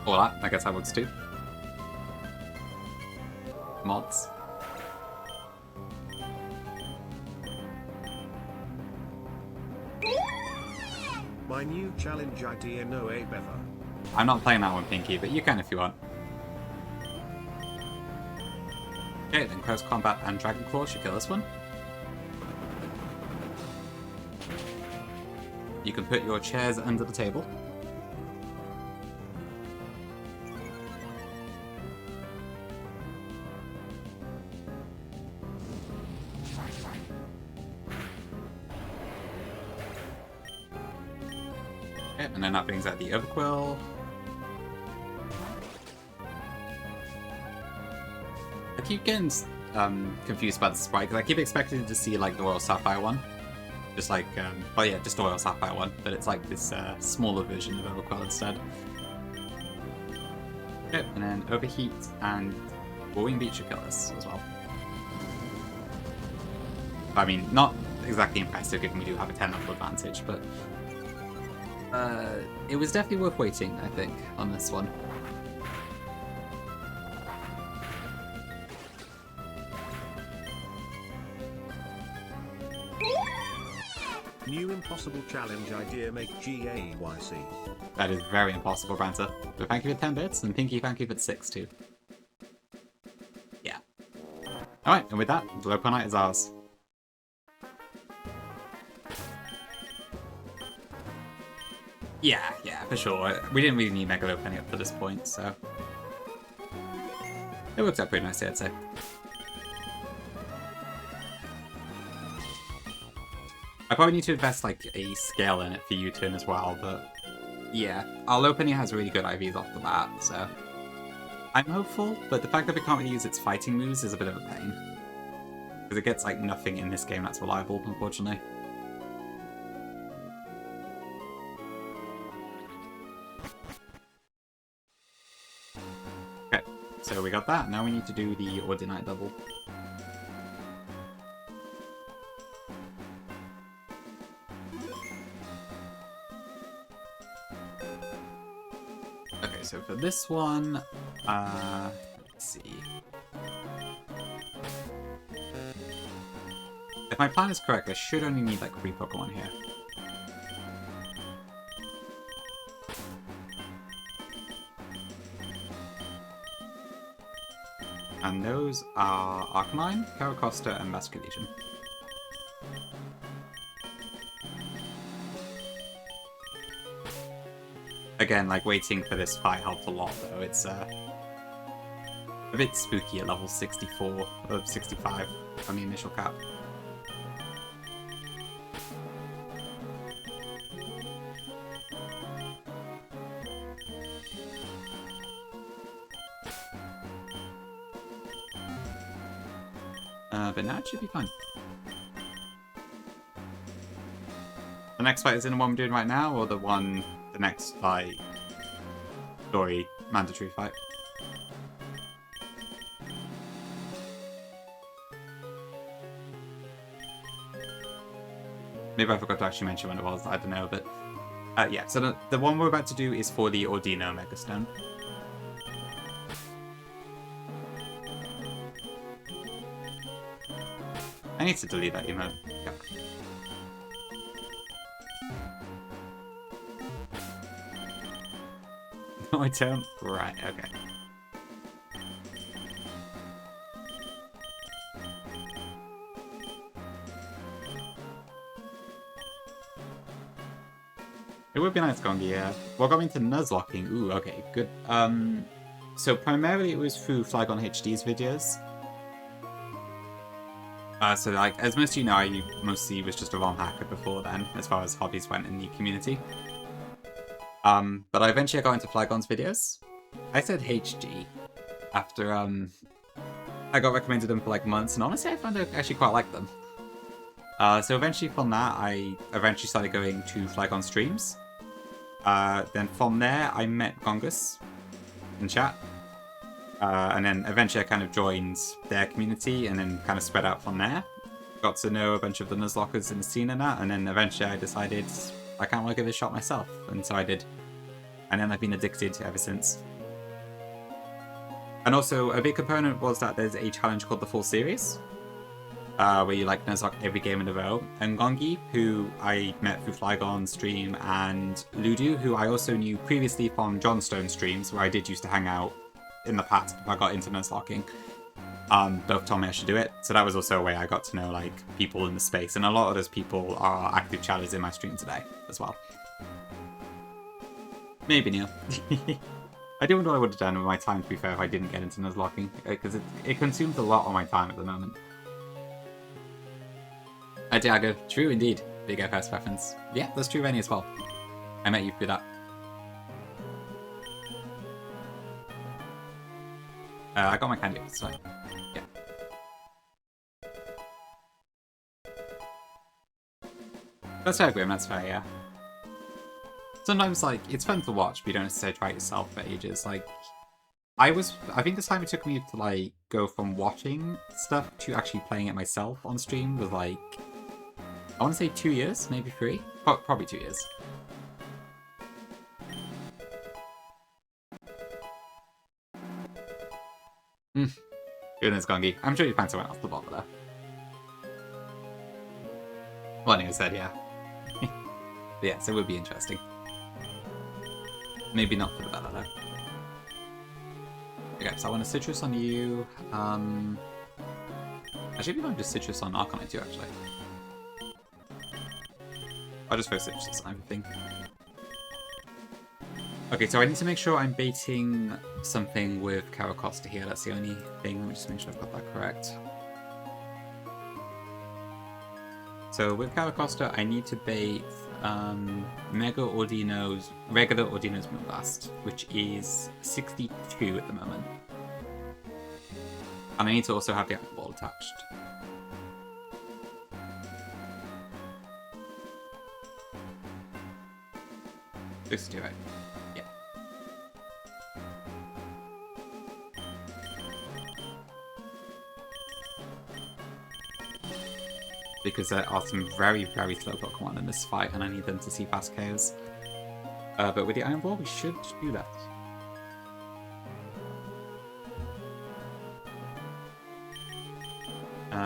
All that, I guess that works too. Mods. My new challenge idea, no a better. I'm not playing that one, Pinky, but you can if you want. Okay, then Close Combat and Dragon Claw should kill this one. You can put your chairs under the table. And then that brings out the Overquill. I keep getting confused about the sprite, because I keep expecting to see like the Royal Sapphire one. Just like, well, yeah, just Oil Sapphire one, but it's like this smaller version of Overquell instead. Yep, and then Overheat and Boring Beach should kill this as well. I mean, not exactly impressive given we do have a 10 level advantage, but it was definitely worth waiting, I think, on this one. New impossible challenge idea, make GAYC. That is very impossible, Branta. But thank you for 10 bits, and Pinky thank you for 6 too. Yeah. Alright, and with that, the Local Knight is ours. Yeah, for sure. We didn't really need Mega Lopenny up to this point, so it worked out pretty nicely, I'd say. I probably need to invest like a scale in it for U-turn as well, but yeah, our Lopenny has really good IVs off the bat, so I'm hopeful, but the fact that we can't really use its fighting moves is a bit of a pain. Because it gets like nothing in this game that's reliable, unfortunately. Okay, so we got that, now we need to do the Ordinite double. Okay, so for this one, let's see. If my plan is correct, I should only need like 3 Pokemon here. And those are Arcanine, Caracosta, and Basculegion. Again, like, waiting for this fight helped a lot, though. It's a bit spooky at level 64, or 65 on the initial cap. But now it should be fine. The next fight is in the one we're doing right now, or the next fight, story, mandatory fight? Maybe I forgot to actually mention when it was, I don't know, but yeah, so the one we're about to do is for the Ordino Megastone. I need to delete that emote. Yep. No, I don't? Right, okay. It would be nice, Gongi, yeah. What got me into Nuzlocking? Ooh, okay, good. So primarily it was through Flygon HD's videos. So like, as most of you know, I mostly was just a ROM hacker before then, as far as hobbies went in the community. But I eventually got into Flygon's videos. I said HG after I got recommended them for like months, and honestly I found I actually quite like them. So eventually from that, I eventually started going to Flygon streams. Then from there, I met Gongus in chat. And then eventually I kind of joined their community and then kind of spread out from there. Got to know a bunch of the Nuzlockers in the scene and that, and then eventually I decided I kind of want to give it a shot myself, and so I did. And then I've been addicted ever since. And also, a big component was that there's a challenge called the Full Series, where you like Nuzlocke every game in a row. And Gongi, who I met through Flygon stream, and Ludu, who I also knew previously from Johnstone streams, where I did used to hang out in the past before I got into Nuzlocking, both told me I should do it. So that was also a way I got to know like people in the space, and a lot of those people are active chatters in my stream today as well. Maybe Neil. I do wonder what I would have done with my time, to be fair, if I didn't get into Nuzlocking, because it consumes a lot of my time at the moment. Diago, true indeed. Big FS reference. Yeah, that's true, Rennie, as well. I met you through that. I got my candy, it's fine. Yeah. That's fair, Grim, that's fair, yeah. Sometimes, like, it's fun to watch, but you don't necessarily try it yourself for ages. Like, I think the time it took me to, like, go from watching stuff to actually playing it myself on stream was, like, I want to say 2 years, maybe 3? Probably 2 years. Goodness, Gongi. I'm sure you found someone else to bother there. Well, he said, yeah. Yes, it would be interesting. Maybe not for the better, though. Okay, so I want a citrus on you. Actually, if I just citrus on Arcanine too, actually. I'll just throw citrus on everything. Okay, so I need to make sure I'm baiting something with Caracosta here. That's the only thing. Let me just make sure I've got that correct. So with Caracosta, I need to bait Mega Ordino's, regular Ordino's Moonblast, which is 62 at the moment. And I need to also have the Iron Ball attached. This is right. Yeah. Because there are some very, very slow Pokemon in this fight, and I need them to see fast KOs. But with the Iron Ball, we should do that.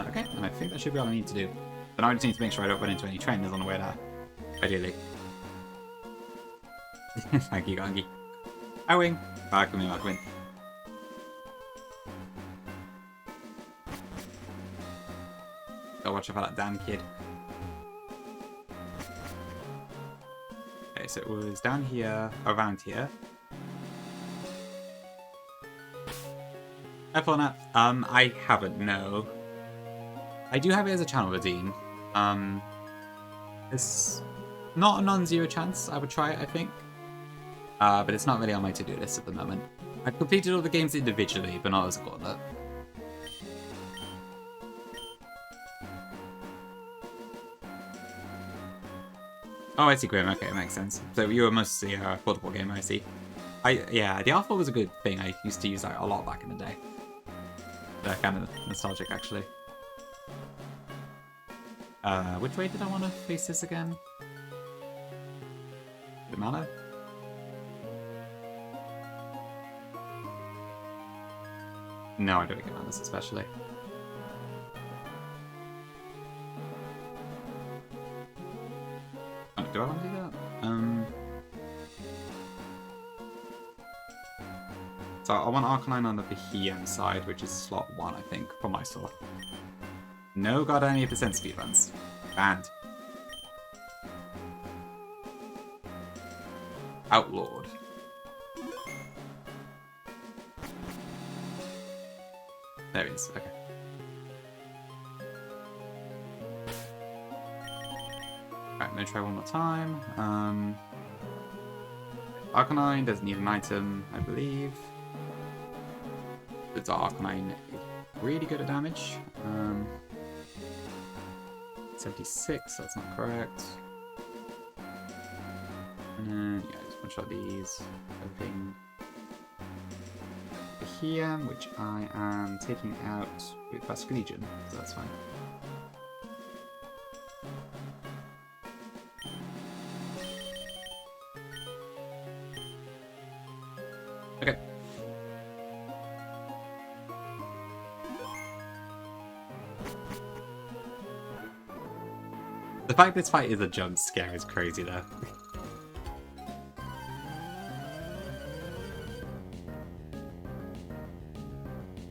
Okay, and I think that should be all I need to do. But now I just need to make sure I don't run into any trainers on the way there. Ideally. Thank you, Gangi. Hi, Wing. Back with me, Markwin. Gotta watch out for that damn kid. Okay, so it was down here, around here. Hi, Fornat. I haven't, no. I do have it as a channel redeem. It's not a non-zero chance I would try it, I think. But it's not really on my to-do list at the moment. I've completed all the games individually, but not as a gauntlet. Oh, I see, Grim. Okay, it makes sense. So you were mostly a portable gamer, I see. Yeah, the Alpha was a good thing. I used to use that a lot back in the day. They're kind of nostalgic, actually. Which way did I want to face this again? Did it matter? No, I don't think it matters, especially. Oh, do I want to do that? So I want Arcanine on the Behem side, which is slot 1, I think, for my sword. No got any of the sense speed runs. Banned. Outlawed. There he is, okay. Alright, I'm gonna try one more time. Arcanine doesn't need an item, I believe. It's Arcanine really good at damage. 76, that's not correct. And then, yeah, just one shot these. Everything. Here, which I am taking out with Basculegion, so that's fine. Okay. The fact this fight is a jump scare is crazy though.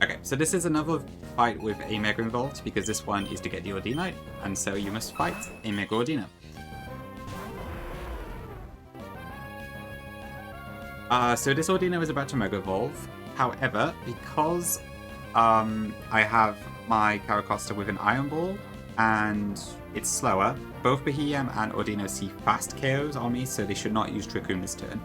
Okay, so this is another fight with a Mega involved, because this one is to get the Ordinite, and so you must fight a Mega Ordino. So this Ordino is about to Mega Evolve. However, because I have my Caracosta with an Iron Ball, and it's slower, both Behem and Ordino see fast KOs on me, so they should not use Trick Room this turn.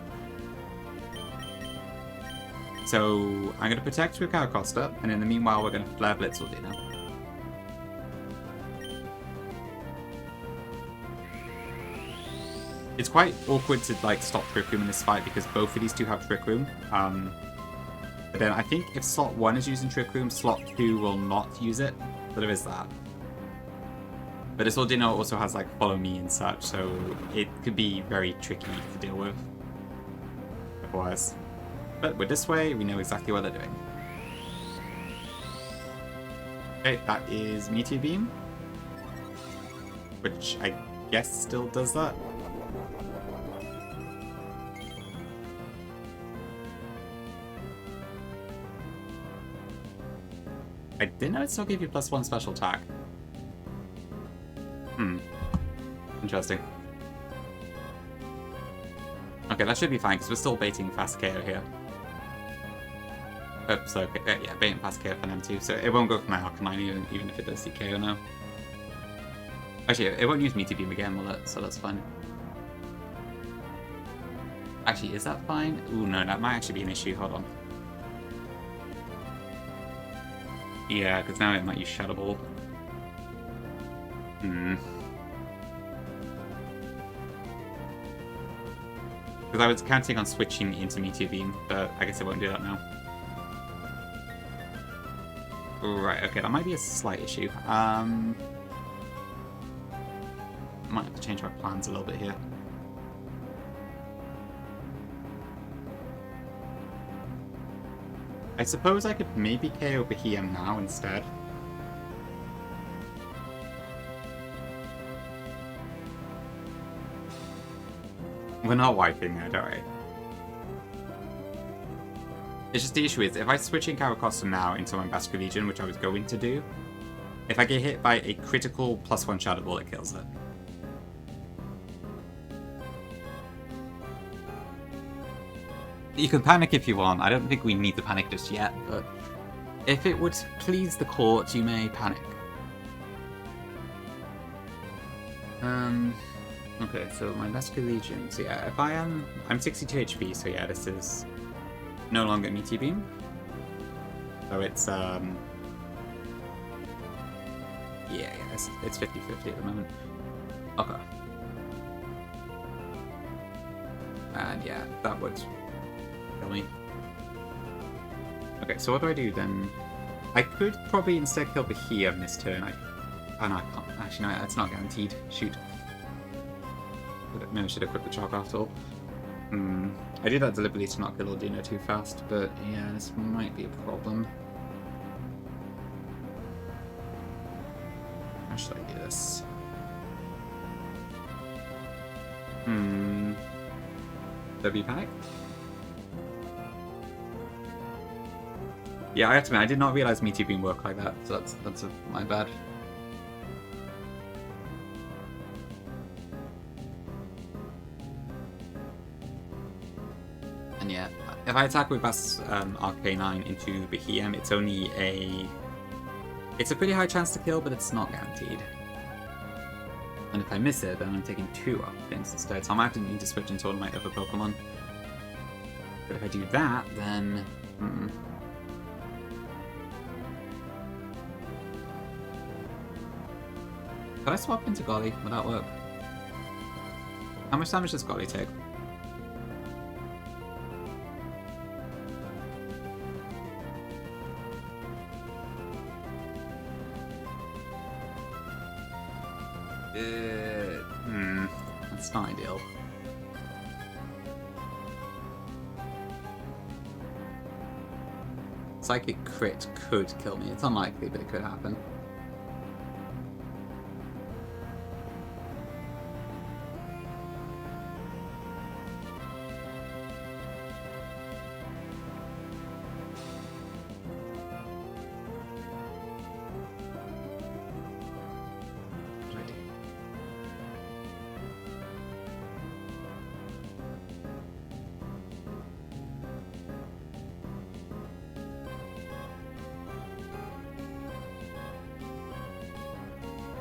So I'm going to protect with Caracosta, and in the meanwhile we're going to Flare Blitz Ordino. It's quite awkward to like stop Trick Room in this fight because both of these two have Trick Room. But then I think if slot 1 is using Trick Room, slot 2 will not use it. So there is that. But this Ordino also has like Follow Me and such, so it could be very tricky to deal with. Otherwise. But with this way, we know exactly what they're doing. Okay, that is Meteor Beam. Which I guess still does that. I didn't know it still gave you +1 special attack. Interesting. Okay, that should be fine, because we're still baiting fast KO here. Oops, okay, yeah, baiting fast KO for them too, so it won't go for my Arcanine even if it does see KO now. Actually, it won't use Meteor Beam again, will it? So that's fine. Actually, is that fine? Ooh, no, that might actually be an issue, hold on. Yeah, because now it might use Shadow Ball. Because I was counting on switching into Meteor Beam, but I guess it won't do that now. Right, okay, that might be a slight issue. Might have to change my plans a little bit here. I suppose I could maybe KO Behem now instead. We're not wiping there, don't we? It's just the issue is, if I switch in Caracosta now into my Vascular Legion, which I was going to do, if I get hit by a critical +1 Shadow Ball, it kills it. You can panic if you want. I don't think we need to panic just yet, but if it would please the court, you may panic. Okay, so my Vascular Legion. So yeah, if I'm 62 HP, so yeah, this is no longer Meteor Beam. So it's yeah, it's 50-50 at the moment. Okay. And yeah, that would kill me. Okay, so what do I do then? I could probably instead kill Behem this turn. Oh no, I can't. Actually, no, it's not guaranteed. Shoot. Maybe I should have equipped the chalk after all. I did that deliberately to not kill Ordino too fast, but yeah, this might be a problem. How should I do this? W panic? Yeah, I have to admit, I did not realize Meteor Beam worked like that, so that's my bad. And yeah, if I attack with Arcanine into Behem, it's only it's a pretty high chance to kill, but it's not guaranteed. And if I miss it, then I'm taking 2 up things instead, so I might need to switch into one of my other Pokemon. But if I do that, then... Could I swap into Golly? Would that work? How much damage does Golly take? That's not ideal. Psychic crit could kill me. It's unlikely, but it could happen.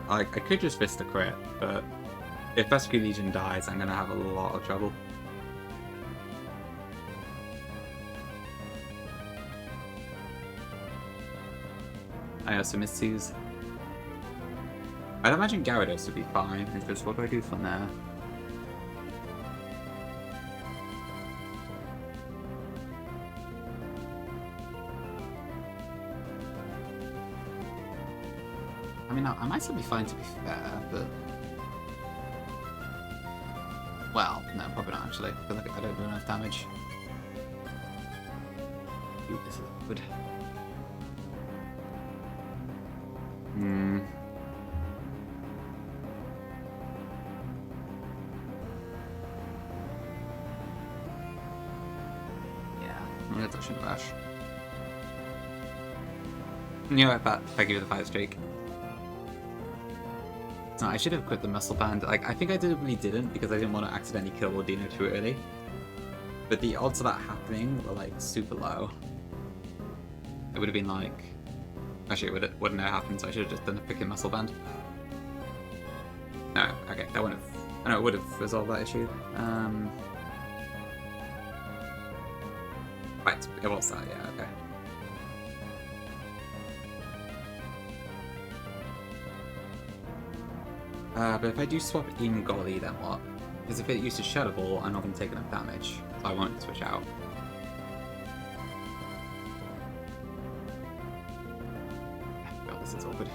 I could just Vista crit, but if Vascular Legion dies, I'm going to have a lot of trouble. I also miss these. I'd imagine Gyarados would be fine. It's just, what do I do from there? mean, I might still be fine to be fair, but... Well, no, probably not actually. I feel like I don't do enough damage. Ooh, this is good. Yeah, I'm gonna touch and bash. You know what, if I give you the 5 streak. No, I should have quit the muscle band. Like, I think I deliberately didn't because I didn't want to accidentally kill Ordino too early. But the odds of that happening were like super low. It would have been like... Actually, it wouldn't have happened, so I should have just done a freaking muscle band. No, okay, that wouldn't have... I know it would have resolved that issue. Right, it was that, yeah, okay. But if I do swap in Golly, then what? Because if it uses Shadow Ball, I'm not going to take enough damage, so I won't switch out. God, this is awkward.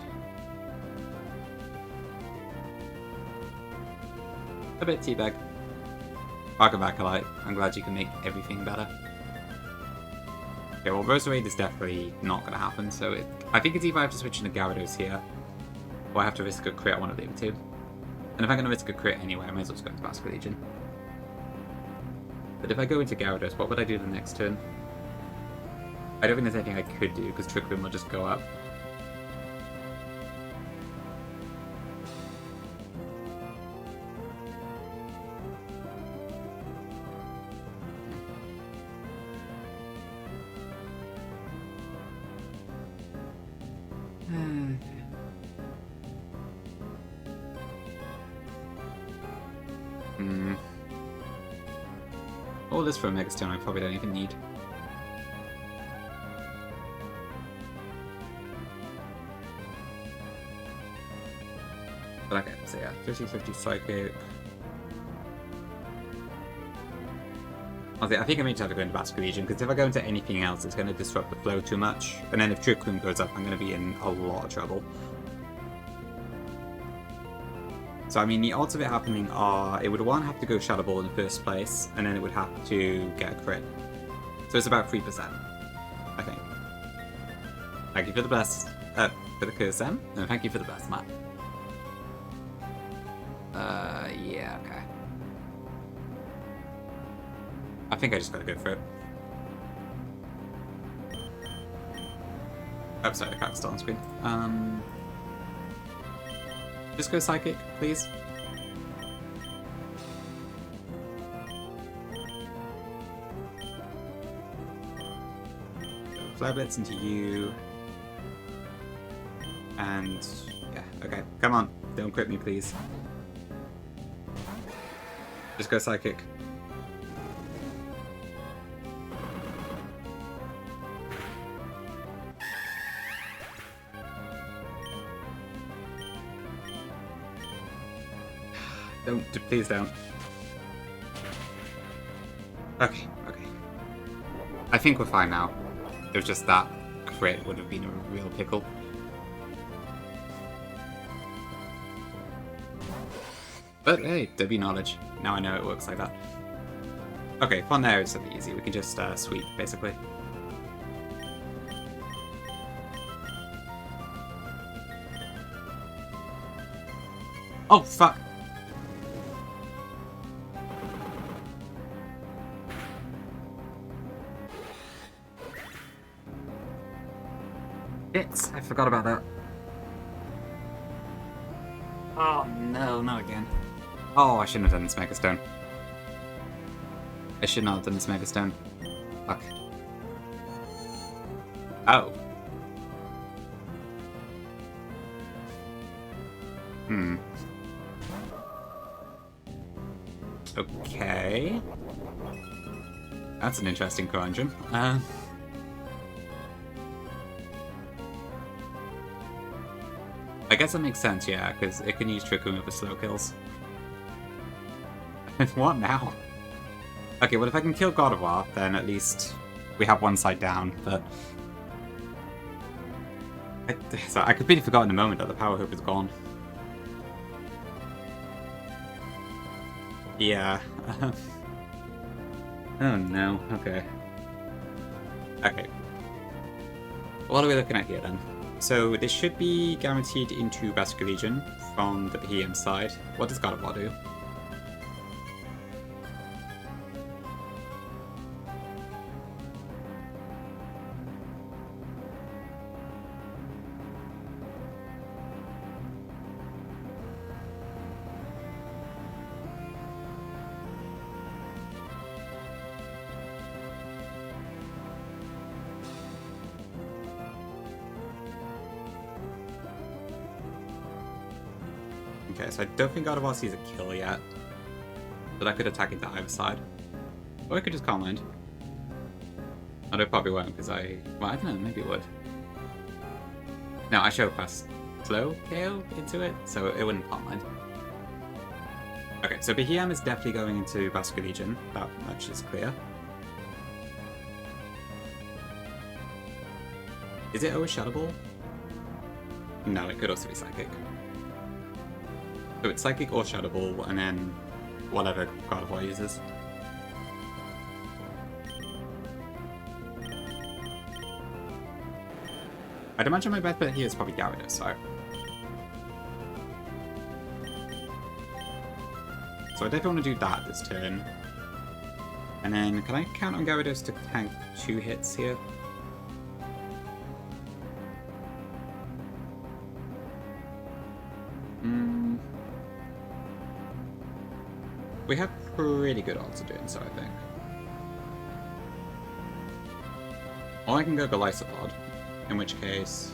A bit teabag. Welcome back, Alite. I'm glad you can make everything better. Okay, well, Roserade is definitely not going to happen, so I think it's either I have to switch into Gyarados here, or I have to risk a crit on one of the other two. And if I'm going to risk a crit anyway, I might as well just go into Vascular Legion. But if I go into Gyarados, what would I do the next turn? I don't think there's anything I could do, because Trick Room will just go up. All this for a Mega Stone I probably don't even need. But okay, so yeah, 50-50 Psychic. I think I may just have to go into Vascular Legion, because if I go into anything else, it's going to disrupt the flow too much. And then if Trick Room goes up, I'm going to be in a lot of trouble. So, I mean, the odds of it happening are, it would one have to go Shadow Ball in the first place, and then it would have to get a crit. So it's about 3%, I think. Thank you for the best, for the curse, Em, and thank you for the best, Matt. Yeah, okay. I think I just gotta go for it. Oh, sorry, the crack's still on screen. Just go Psychic, please. Flare Blitz into you. And yeah, okay. Come on, don't crit me, please. Just go Psychic. Don't, please don't. Okay, okay. I think we're fine now. It was just that crit would have been a real pickle. But hey, there'd be knowledge. Now I know it works like that. Okay, fun there is something easy. We can just sweep, basically. Oh, fuck! I forgot about that. Oh no, not again. Oh, I shouldn't have done this Mega Stone. I should not have done this Mega Stone. Fuck. Oh. Okay. That's an interesting conundrum. I guess that makes sense, yeah, because it can use Trick Room for slow kills. What now? Okay, well if I can kill God of War, then at least we have one side down, but... I completely forgot in the moment that the power hoop is gone. Yeah. Oh no, okay. Okay. What are we looking at here then? So this should be guaranteed into Basque Legion from the Bohemian side. What does God of War do? Okay, so I don't think God of War sees a kill yet. But I could attack into either side. Or I could just Calm Mind. And I probably won't, because I don't know, maybe it would. No, I show pass slow KO into it, so it wouldn't Calm Mind. Okay, so Behem is definitely going into Basque Legion. That much is clear. Is it overshadowable? No, it could also be Psychic. So it's Psychic or Shadow Ball, and then whatever God of War uses. I'd imagine my best bet here is probably Gyarados, so I definitely want to do that this turn. And then, can I count on Gyarados to tank 2 hits here? We have pretty good odds of doing so, I think. Or I can go Golisopod, in which case...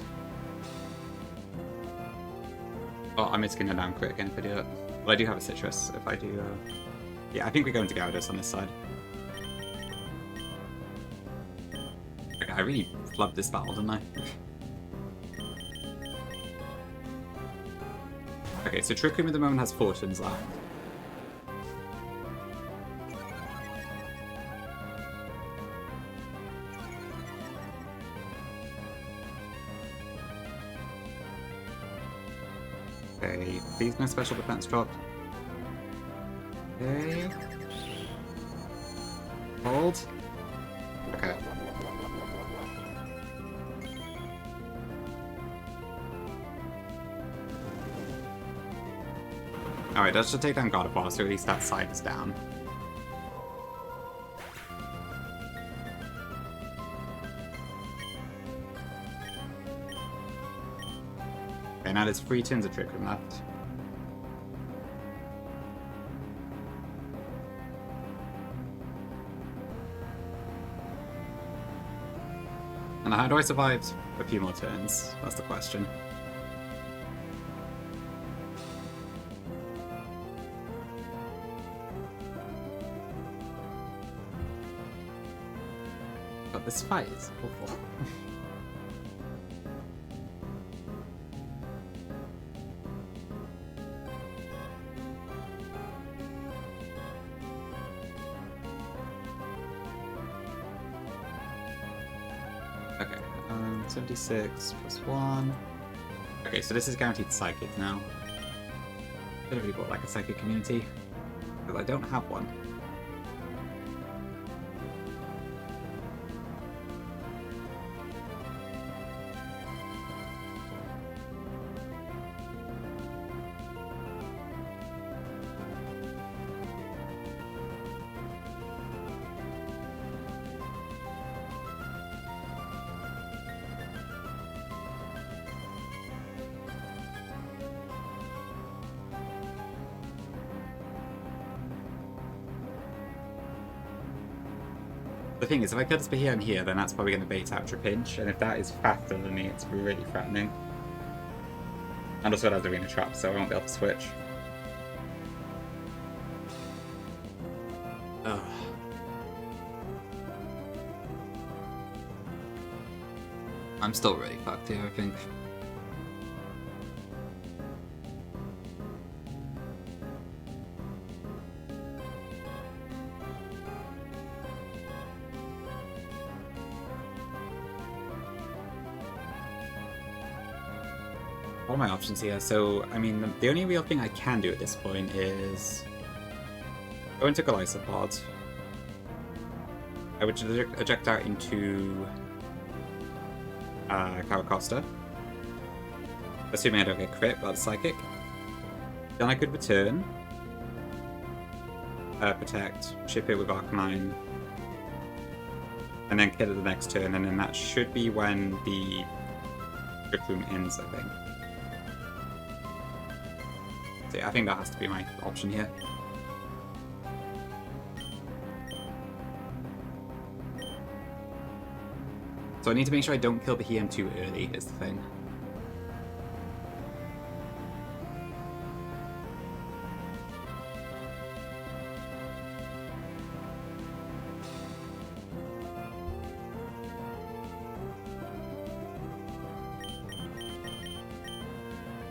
Oh, I'm risking a down crit again if I do it. Well, I do have a Citrus if I do... Yeah, I think we go into Gyarados on this side. Okay, I really flubbed this battle, didn't I? Okay, so Trick Room at the moment has 4 turns left. Okay, please no special defense drop. Okay. Hold. Okay. Alright, let's just take down God of War, so at least that side is down. Okay, now there's 3 turns of Trick Room left. And how do I survive a few more turns? That's the question. But this fight is awful. Okay, 76 plus 1. Okay, so this is guaranteed Psychic now. Could have really bought like a Psychic community, because I don't have one. The thing is, if I kill this Behem here, then that's probably going to bait out Trapinch, and if that is faster than me, it's really threatening. And also it has Arena Trap, so I won't be able to switch. Ugh. I'm still really fucked here, I think. What are my options here? So, I mean, the only real thing I can do at this point is go into Glycopod. I would eject out into Caracosta. Assuming I don't get crit, but Psychic. Then I could return. Protect, chip it with Arcanine. And then kill it the next turn, and then that should be when the Trick Room ends, I think. So yeah, I think that has to be my option here. So I need to make sure I don't kill Behem too early, is the thing.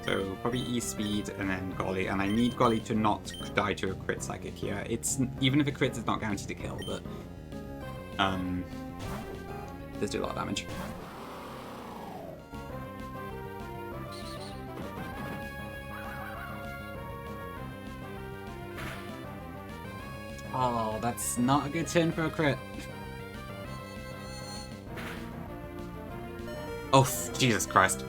So probably E-Speed and then Golly, and I need Golly to not die to a crit Psychic here. It's even if it crits, it's not guaranteed to kill, but it does do a lot of damage. Oh, that's not a good turn for a crit. Oh, Jesus Christ.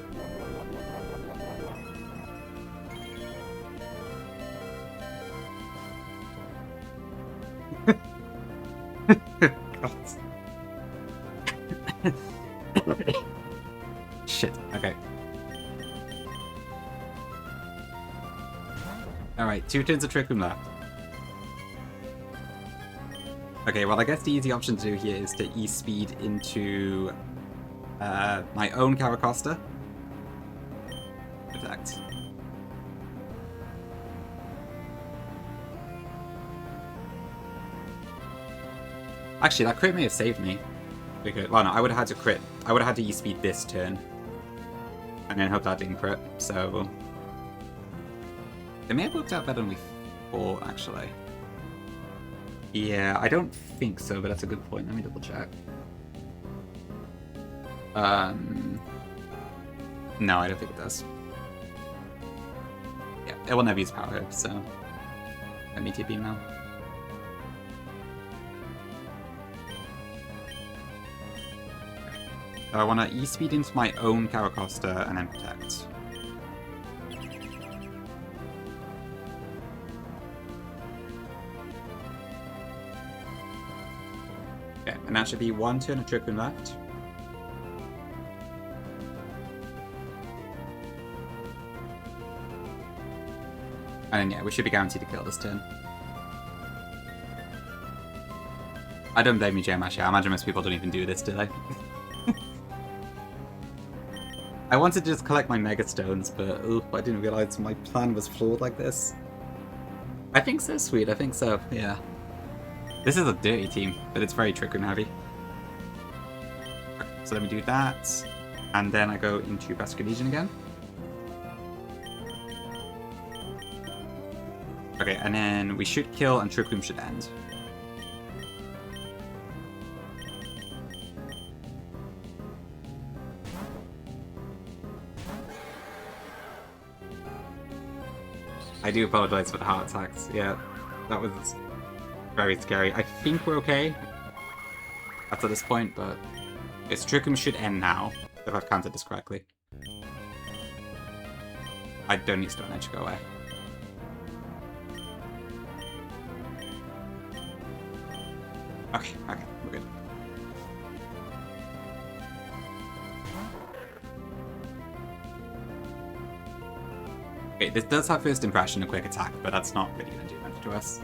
Shit, okay. Alright, 2 turns of Trick Room left. Okay, well I guess the easy option to do here is to E-Speed into my own Caracosta. Protect. Actually, that crit may have saved me. Because, well, no, I would have had to crit. I would have had to E-Speed this turn. And then hope that didn't crit, so... It may have worked out better than we thought, actually. Yeah, I don't think so, but that's a good point. Let me double check. No, I don't think it does. Yeah, it will never use Power Herb, so... Let me TP now. So I want to E-Speed into my own Caracosta and then Protect. Okay, and that should be 1 turn of Trick Room left. And then yeah, we should be guaranteed to kill this turn. I don't blame you, Jam, actually. I imagine most people don't even do this, do they? I wanted to just collect my Mega Stones, but I didn't realize my plan was flawed like this. I think so, sweet. I think so, yeah. This is a dirty team, but it's very Trick Room heavy. So let me do that, and then I go into Vascular Legion again. Okay, and then we should kill and Trick Room should end. I do apologize for the heart attacks. Yeah, that was very scary. I think we're okay after this point, but its Trick Room should end now, if I've counted this correctly. I don't need Stone Edge to go away. Okay, we're good. Okay, this does have First Impression, a quick attack, but that's not really going to do much to us.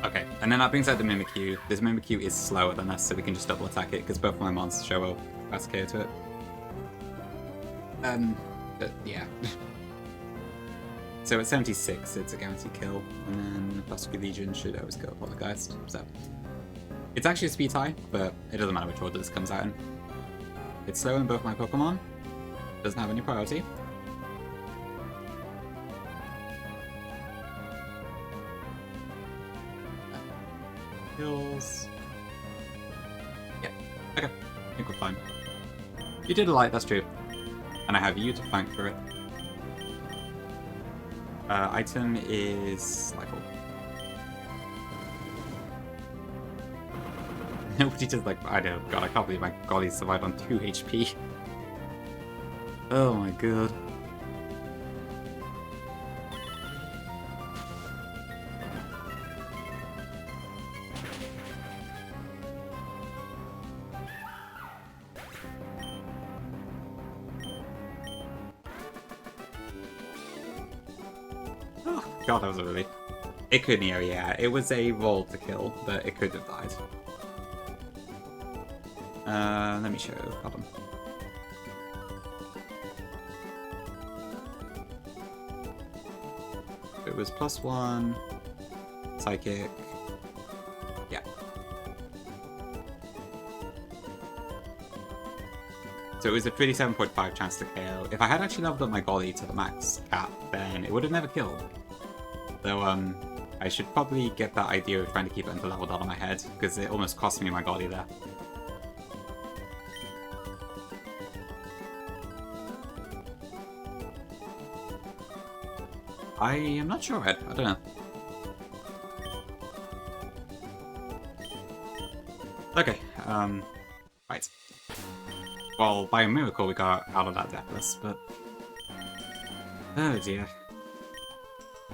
Okay, and then that brings out the Mimikyu. This Mimikyu is slower than us, so we can just double attack it, because both of my monsters show a fast KO to it. But yeah. So at 76, it's a guaranteed kill, and then Plastic Legion should always go Poltergeist. So it's actually a speed tie, but it doesn't matter which order this comes out in. It's slow in both my Pokemon. Doesn't have any priority. Kills. Yeah. Okay. I think we're fine. You did a light, that's true. And I have you to thank for it. Item is like nobody does like I don't god I can't believe my golly survived on 2 HP. Oh my god. God, that was a relief. It could near, yeah. It was a roll to kill, but it could have died. Let me show. Hold on. It was +1, psychic. Yeah. So it was a 37.5 chance to KO. If I had actually leveled up my Golly to the max cap, then it would have never killed. So, I should probably get that idea of trying to keep it under leveled out of my head, because it almost cost me my Golly there. I am not sure, Ed. I don't know. Okay, right. Well, by a miracle we got out of that deathless, but... Oh dear.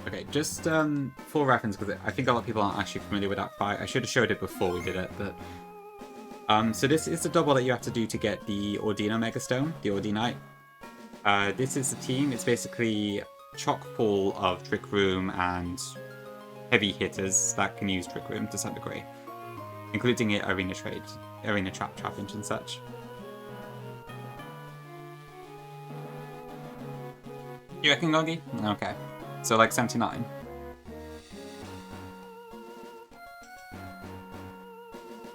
Okay, just for reference, because I think a lot of people aren't actually familiar with that fight. I should have showed it before we did it, but... so this is the double that you have to do to get the Ordino Megastone, the Ordinite. This is the team. It's basically chock full of Trick Room and heavy hitters that can use Trick Room to some degree, including it Arena Trap Inch and such. You reckon, Gogi? Okay. So like 79.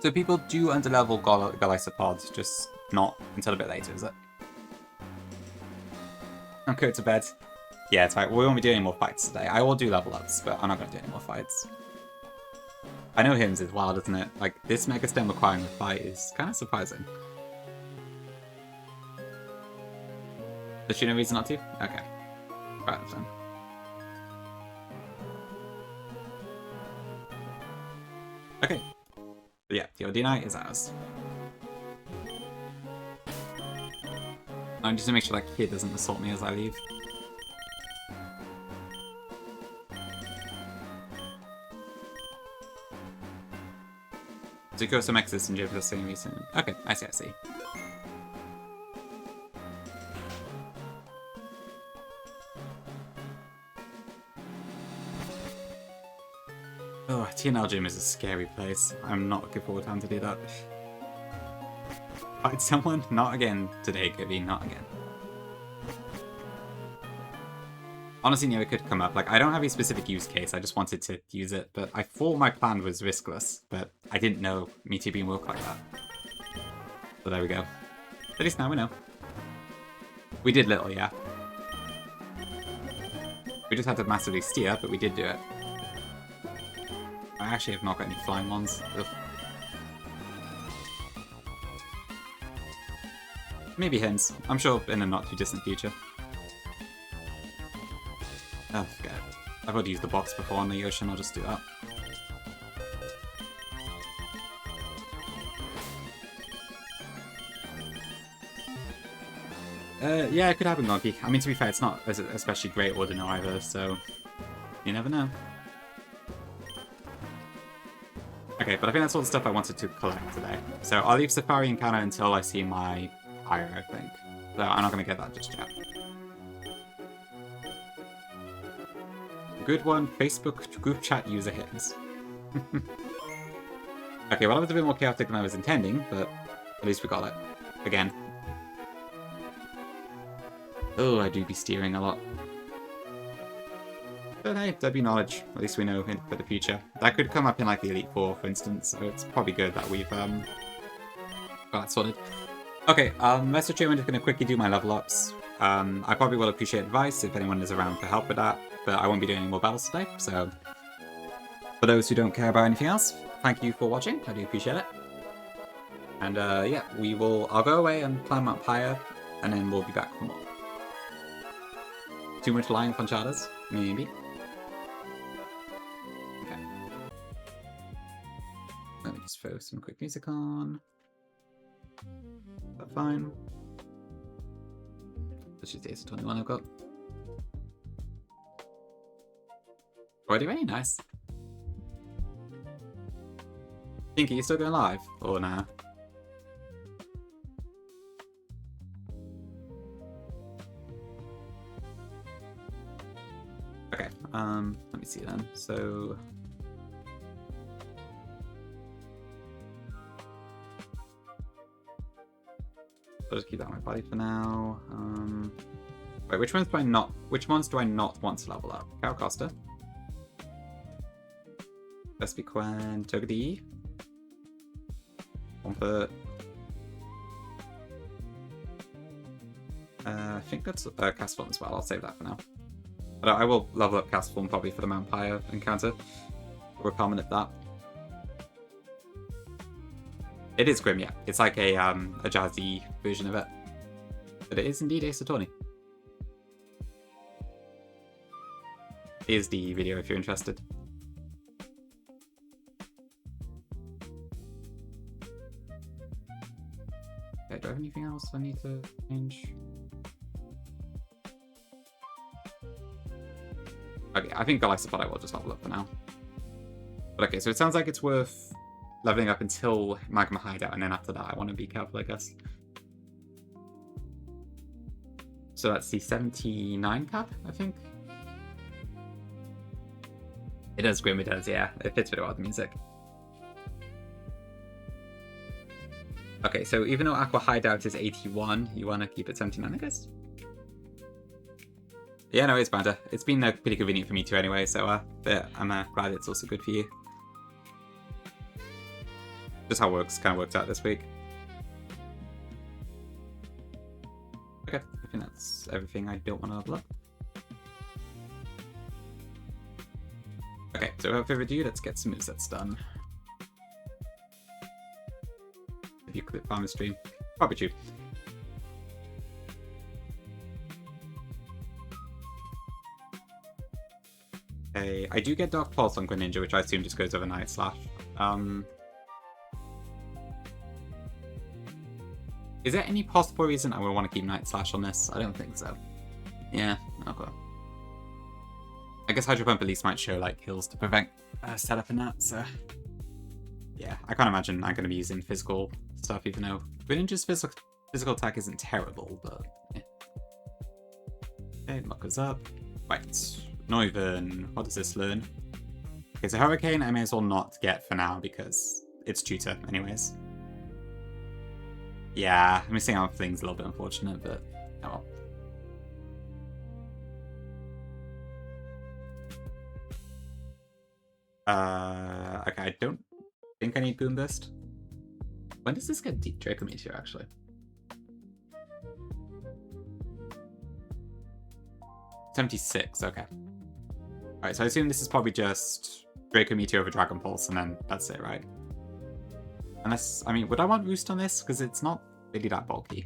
So people do underlevel Golisopods, just not until a bit later, is it? I'm going to bed. Yeah, it's right. We won't be doing any more fights today. I will do level ups, but I'm not going to do any more fights. I know Hims is wild, isn't it? Like, this Mega Stem requiring a fight is kind of surprising. Does she no reason not to? Okay. Right, then. Okay. But yeah, the Ordinite is ours. I'm just to make sure that kid doesn't assault me as I leave. So go some Exodus and Jib for the same reason. Okay, I see, I see. Oh, TNL Gym is a scary place. I'm not looking forward to having to do that. Fight someone? Not again today, Gibby, not again. Honestly, no, it could come up. Like, I don't have a specific use case, I just wanted to use it, but I thought my plan was riskless, but I didn't know Meteor Beam worked like that. So there we go. At least now we know. We did little, yeah. We just had to massively steer, but we did do it. I actually have not got any flying ones. Ugh. Maybe Hims. I'm sure in the not too distant future. Oh, forget it. I've already used the box before on the ocean, I'll just do that. Yeah, it could happen, Gonky. I mean, to be fair, it's not especially great Ordinal either, so you never know. Okay, but I think that's all the stuff I wanted to collect today. So I'll leave Safari Encounter until I see my higher, I think. So I'm not going to get that just yet. Good one, Facebook group chat user hits. Okay, well, that was a bit more chaotic than I was intending, but at least we got it. Again. Oh, I do be steering a lot. But hey, there'd be knowledge. At least we know for the future. That could come up in like the Elite Four, for instance. So it's probably good that we've got that sorted. Okay, rest of the I'm just going to quickly do my level ups. I probably will appreciate advice if anyone is around to help with that, but I won't be doing any more battles today, so for those who don't care about anything else, thank you for watching, I do appreciate it. And yeah, I'll go away and climb Mount Pyre, and then we'll be back for more. Too much lying on charters? Maybe. Okay. Let me just throw some quick music on. Is that fine? Let's use the A21 I've got. Already ready? Nice. Pinky, you still going live? Or nah? Okay, let me see then. So... I'll just keep that on my body for now. Wait, which ones do I not want to level up? Cow Costa. Vespiquen, Togedie. Comfort. I think that's Castform as well. I'll save that for now. But I will level up Castform probably for the Mount Pyre encounter. Or a permanent that. It is Grim, yeah. It's like a jazzy version of it. But it is indeed Ace Attorney. Here's the video if you're interested. Okay, do I have anything else I need to change? Okay, I think Galaxapod I will just level up for now. But okay, so it sounds like it's worth leveling up until Magma Hideout, and then after that I want to be careful, I guess. So that's the 79 cap, I think. It does Grim, it does, yeah. It fits really well with the music. Okay, so even though Aqua Hideout is 81, you want to keep it 79, I guess? Yeah, no, it's better. It's been pretty convenient for me too anyway, so but I'm glad it's also good for you. Just how it kind of worked out this week. Okay, I think that's everything I don't want to level up. Okay, so without further ado, let's get some movesets done. If you click farm stream, probably true. Okay, I do get Dark Pulse on Greninja, which I assume just goes over Night Slash. Is there any possible reason I would want to keep Night Slash on this? I don't think so. Yeah, okay. I guess Hydro Pump at least might show like hills to prevent setup in that, so... Yeah, I can't imagine I'm going to be using physical stuff, even though Greninja's physical attack isn't terrible, but... Yeah. Okay, lock goes up. Right, Noivern, what does this learn? Okay, so Hurricane I may as well not get for now, because it's Tutor anyways. Yeah, missing out on things a little bit unfortunate, but oh well. Okay, I don't think I need Boom Burst. When does this get Deep Draco Meteor, actually? $76, okay. Alright, so I assume this is probably just Draco Meteor over Dragon Pulse, and then that's it, right? Unless, I mean, would I want Roost on this? Because it's not really that bulky.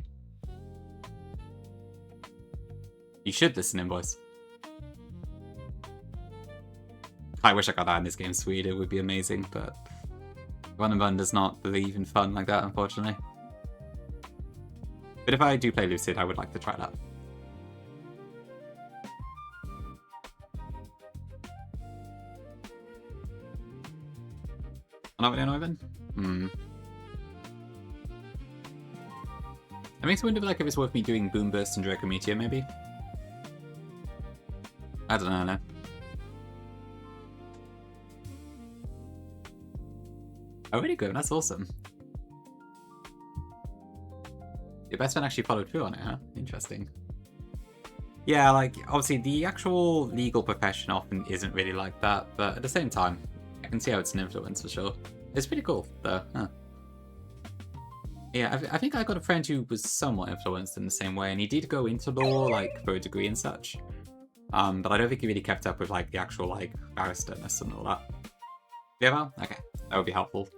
You should listen in, boys. I wish I got that in this game, sweet. It would be amazing, but Run and Run does not believe in fun like that, unfortunately. But if I do play Lucid, I would like to try that. Not really Ivan? It makes me wonder like if it's worth me doing Boom Burst and Draco Meteor, maybe? I don't know, no. Oh, really good, that's awesome. Your best friend actually followed through on it, huh? Interesting. Yeah, like, obviously the actual legal profession often isn't really like that, but at the same time, I can see how it's an influence for sure. It's pretty cool, though. Huh. Yeah, I think I got a friend who was somewhat influenced in the same way, and he did go into law, like, for a degree and such. But I don't think he really kept up with, like, the actual, like, barristerness and all that. Yeah, well, okay. That would be helpful.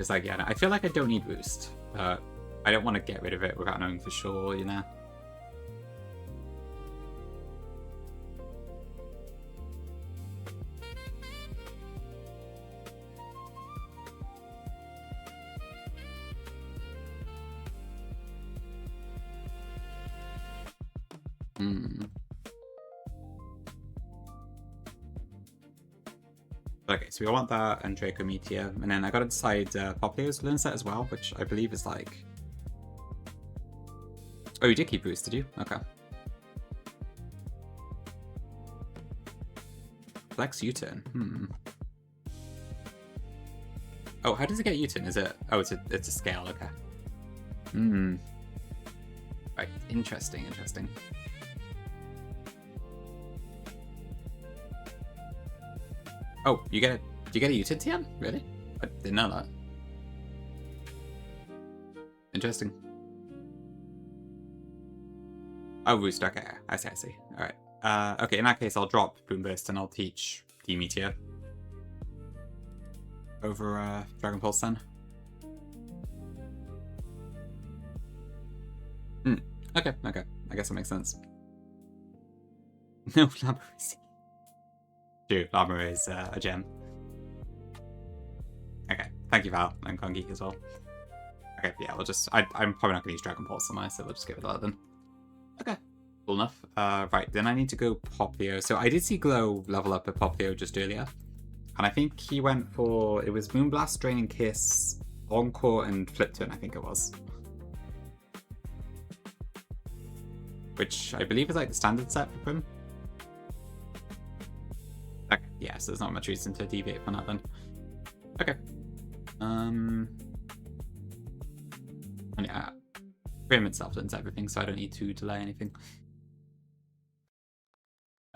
It's like, yeah, I feel like I don't need Roost, but I don't want to get rid of it without knowing for sure, you know? Okay, so we want that and Draco Meteor, and then I gotta decide Poplio's learn set as well, which I believe is like... Oh, you did keep Roost, did you? Okay. Flex U-turn, Oh, how does it get U-turn? Is it... Oh, it's a scale, okay. Right, interesting. Oh, you get a U-turn TM? Really? I didn't know that. Interesting. Oh, Roost, okay. I see. Alright. Okay, in that case, I'll drop Boomburst and I'll teach D-Meteor over Dragon Pulse then. Okay. I guess that makes sense. No, Llama is... True, Llama is a gem. Okay, thank you, Val, and Kongi as well. Okay, yeah, we'll just... I'm probably not going to use Dragon Pulse on my, so we'll just give it that then. Okay, cool enough. Right, then I need to go Poplio. So I did see Glow level up at Poplio just earlier. And I think he went for... It was Moonblast, Draining Kiss, Encore, and Flip Turn, I think it was. Which I believe is like the standard set for Prim. Okay, yeah, so there's not much reason to deviate from that then. Okay. And yeah, Prim itself learns everything, so I don't need to delay anything.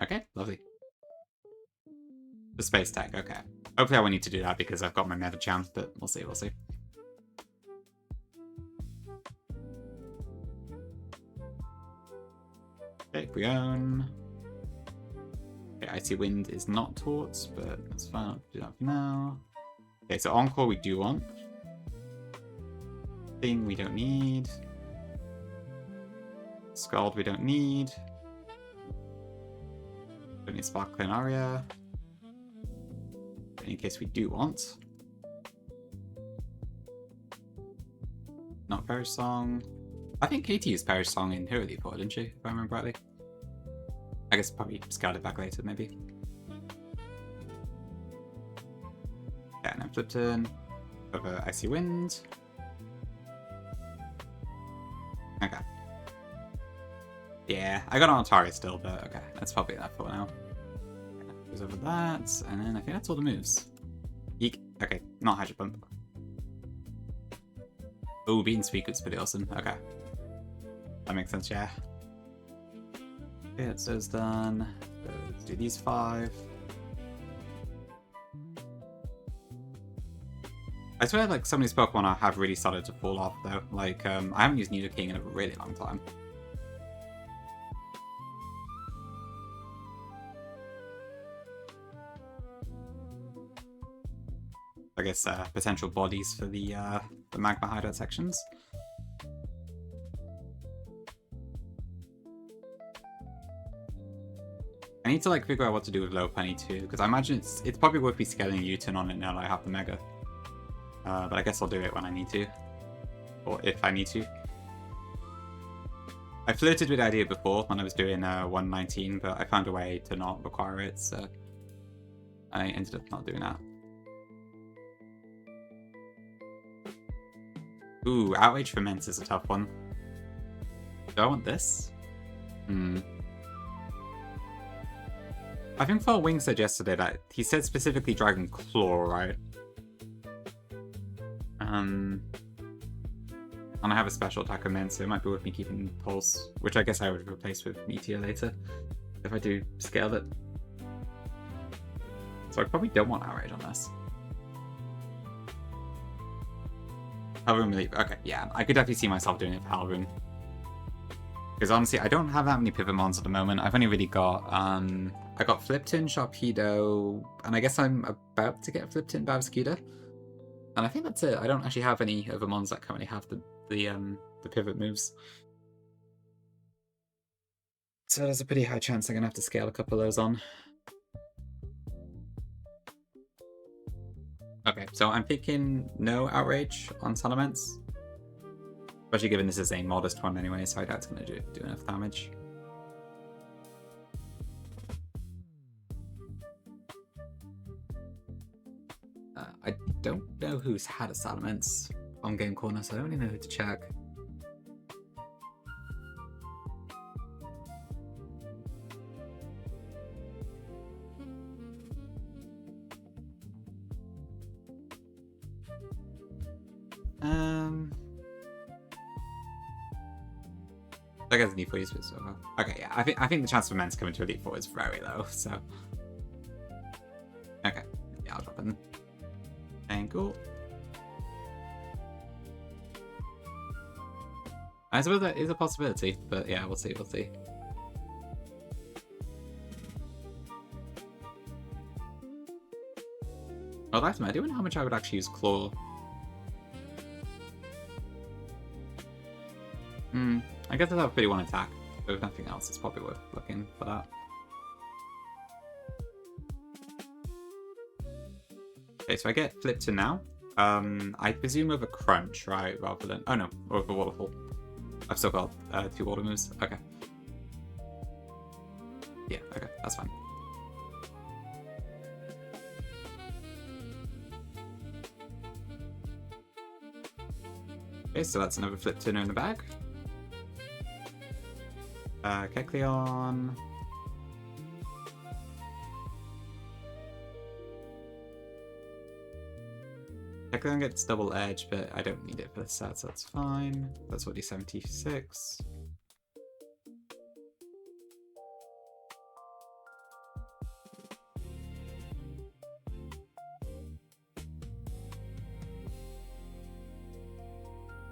Okay, lovely. The space tag, okay. Hopefully I won't need to do that because I've got my Meta Champ, but we'll see. Okay, Brion. Okay, Icy Wind is not taught, but that's fine. I'll do that for now. Okay, so Encore we do want. Thing we don't need. Scald we don't need. Don't need Sparkling Aria. In case we do want. Not Perish Song. I think Katie used Perish Song in Hero League 4, didn't she? If I remember rightly. I guess probably scaled it back later, maybe. Yeah, and then Flip Turn. Over Icy Wind. Okay. Yeah, I got on target still, but okay, that's probably enough for now. Goes over that, and then I think that's all the moves. Eek. Okay, not Hydro Pump. Oh, Bean Speak is pretty awesome. Okay. That makes sense, yeah. Okay, that's those done. So let's do these 5. I swear, like, some of these Pokemon have really started to fall off, though. Like, I haven't used Nidoking in a really long time. I guess potential bodies for the Magma Hideout sections. I need to like figure out what to do with Lopunny too, because I imagine it's probably worth me scaling a U-turn on it now that I have the Mega. But I guess I'll do it when I need to, or if I need to. I flirted with the idea before when I was doing 119, but I found a way to not require it, so I ended up not doing that. Ooh, Outrage Ferment is a tough one. Do I want this? I think for Wing suggested it. He said specifically Dragon Claw, right? And I have a special attack on men, so it might be worth me keeping Pulse, which I guess I would replace with Meteor later, if I do scale it. So I probably don't want Outrage on this. Hellroom Relief. Okay, yeah, I could definitely see myself doing it for Hellroom. Because honestly, I don't have that many pivot mons at the moment. I've only really got, I got Flipton, Sharpedo, and I guess I'm about to get Flipton, Babscuda. And I think that's it. I don't actually have any other mons that currently have the pivot moves. So there's a pretty high chance I'm going to have to scale a couple of those on. Okay, so I'm picking no Outrage on Salamence. Especially given this is a modest one anyway, so I doubt it's going to do enough damage. I don't know who's had a Salamence on Game Corner, so I don't really know who to check. I guess Elite Four is so well. Okay, yeah, I think the chance for Men's coming to Elite Four is very low, so. Okay, yeah, I'll drop it in. And cool. I suppose that is a possibility, but yeah, we'll see, we'll see. Well, that's I don't know how much I would actually use Claw. I guess I'll have a pretty one attack, but if nothing else, it's probably worth looking for that. Okay, so I get Flipton now. I presume over Crunch, right, rather than... Oh no, over Waterfall. I've still got 2 water moves. Okay. Yeah, okay, that's fine. Okay, so that's another Flipton in the bag. Kecleon. Kecleon gets double edge, but I don't need it for the set, so that's fine. That's already 76.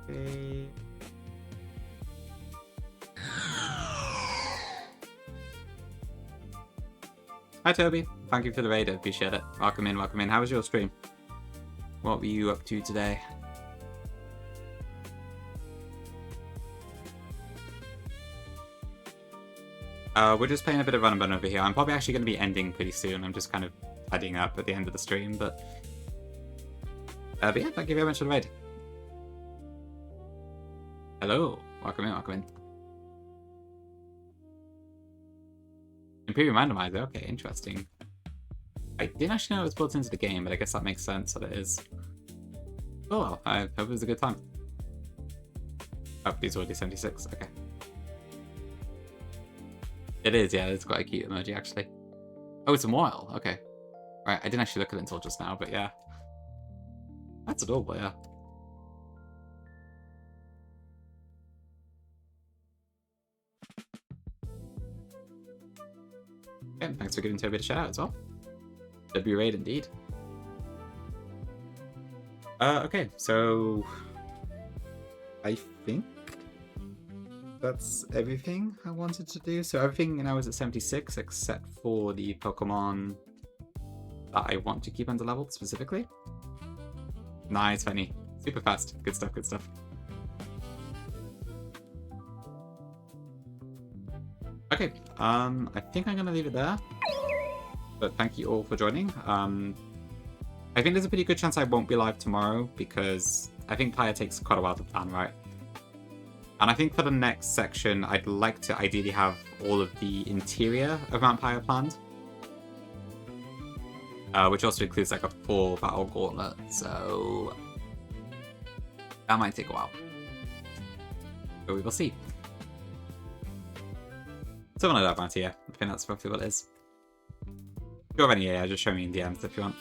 Okay. Hi Toby, thank you for the raid, I appreciate it. Welcome in, welcome in. How was your stream? What were you up to today? We're just playing a bit of Run and Bun over here. I'm probably actually going to be ending pretty soon. I'm just kind of tidying up at the end of the stream, but yeah, thank you very much for the raid. Hello, welcome in, welcome in. Imperial Randomizer, okay, interesting. I didn't actually know it was built into the game, but I guess that makes sense that it is. Oh well, I hope it was a good time. Oh, these are already 76, okay. It is, yeah, it's quite a cute emoji actually. Oh, it's a Moyle, okay. Right, I didn't actually look at it until just now, but yeah. That's adorable, yeah. Okay, thanks for giving Toby a shout out as well. W raid indeed. Okay, so I think that's everything I wanted to do. So everything now is at 76 except for the Pokemon that I want to keep under leveled specifically. Nice, Fanny. Super fast. Good stuff, good stuff. Okay, I think I'm gonna leave it there. But thank you all for joining. I think there's a pretty good chance I won't be live tomorrow because I think Pyre takes quite a while to plan, right? And I think for the next section, I'd like to ideally have all of the interior of Mount Pyre planned. Which also includes like a full battle gauntlet, so that might take a while. But we will see. Something like that, Matty, yeah. I think that's roughly what it is. If you have any, yeah, just show me in DMs if you want.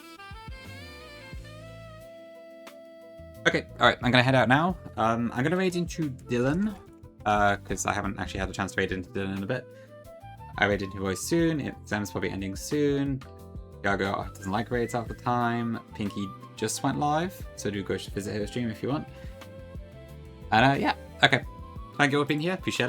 Okay, alright, I'm gonna head out now. I'm gonna raid into Dylan, because I haven't actually had the chance to raid into Dylan in a bit. I raid into Roy soon, exam's probably ending soon. Yago doesn't like raids half the time. Pinky just went live, so do go visit her stream if you want. And yeah, okay. Thank you all for being here, appreciate it.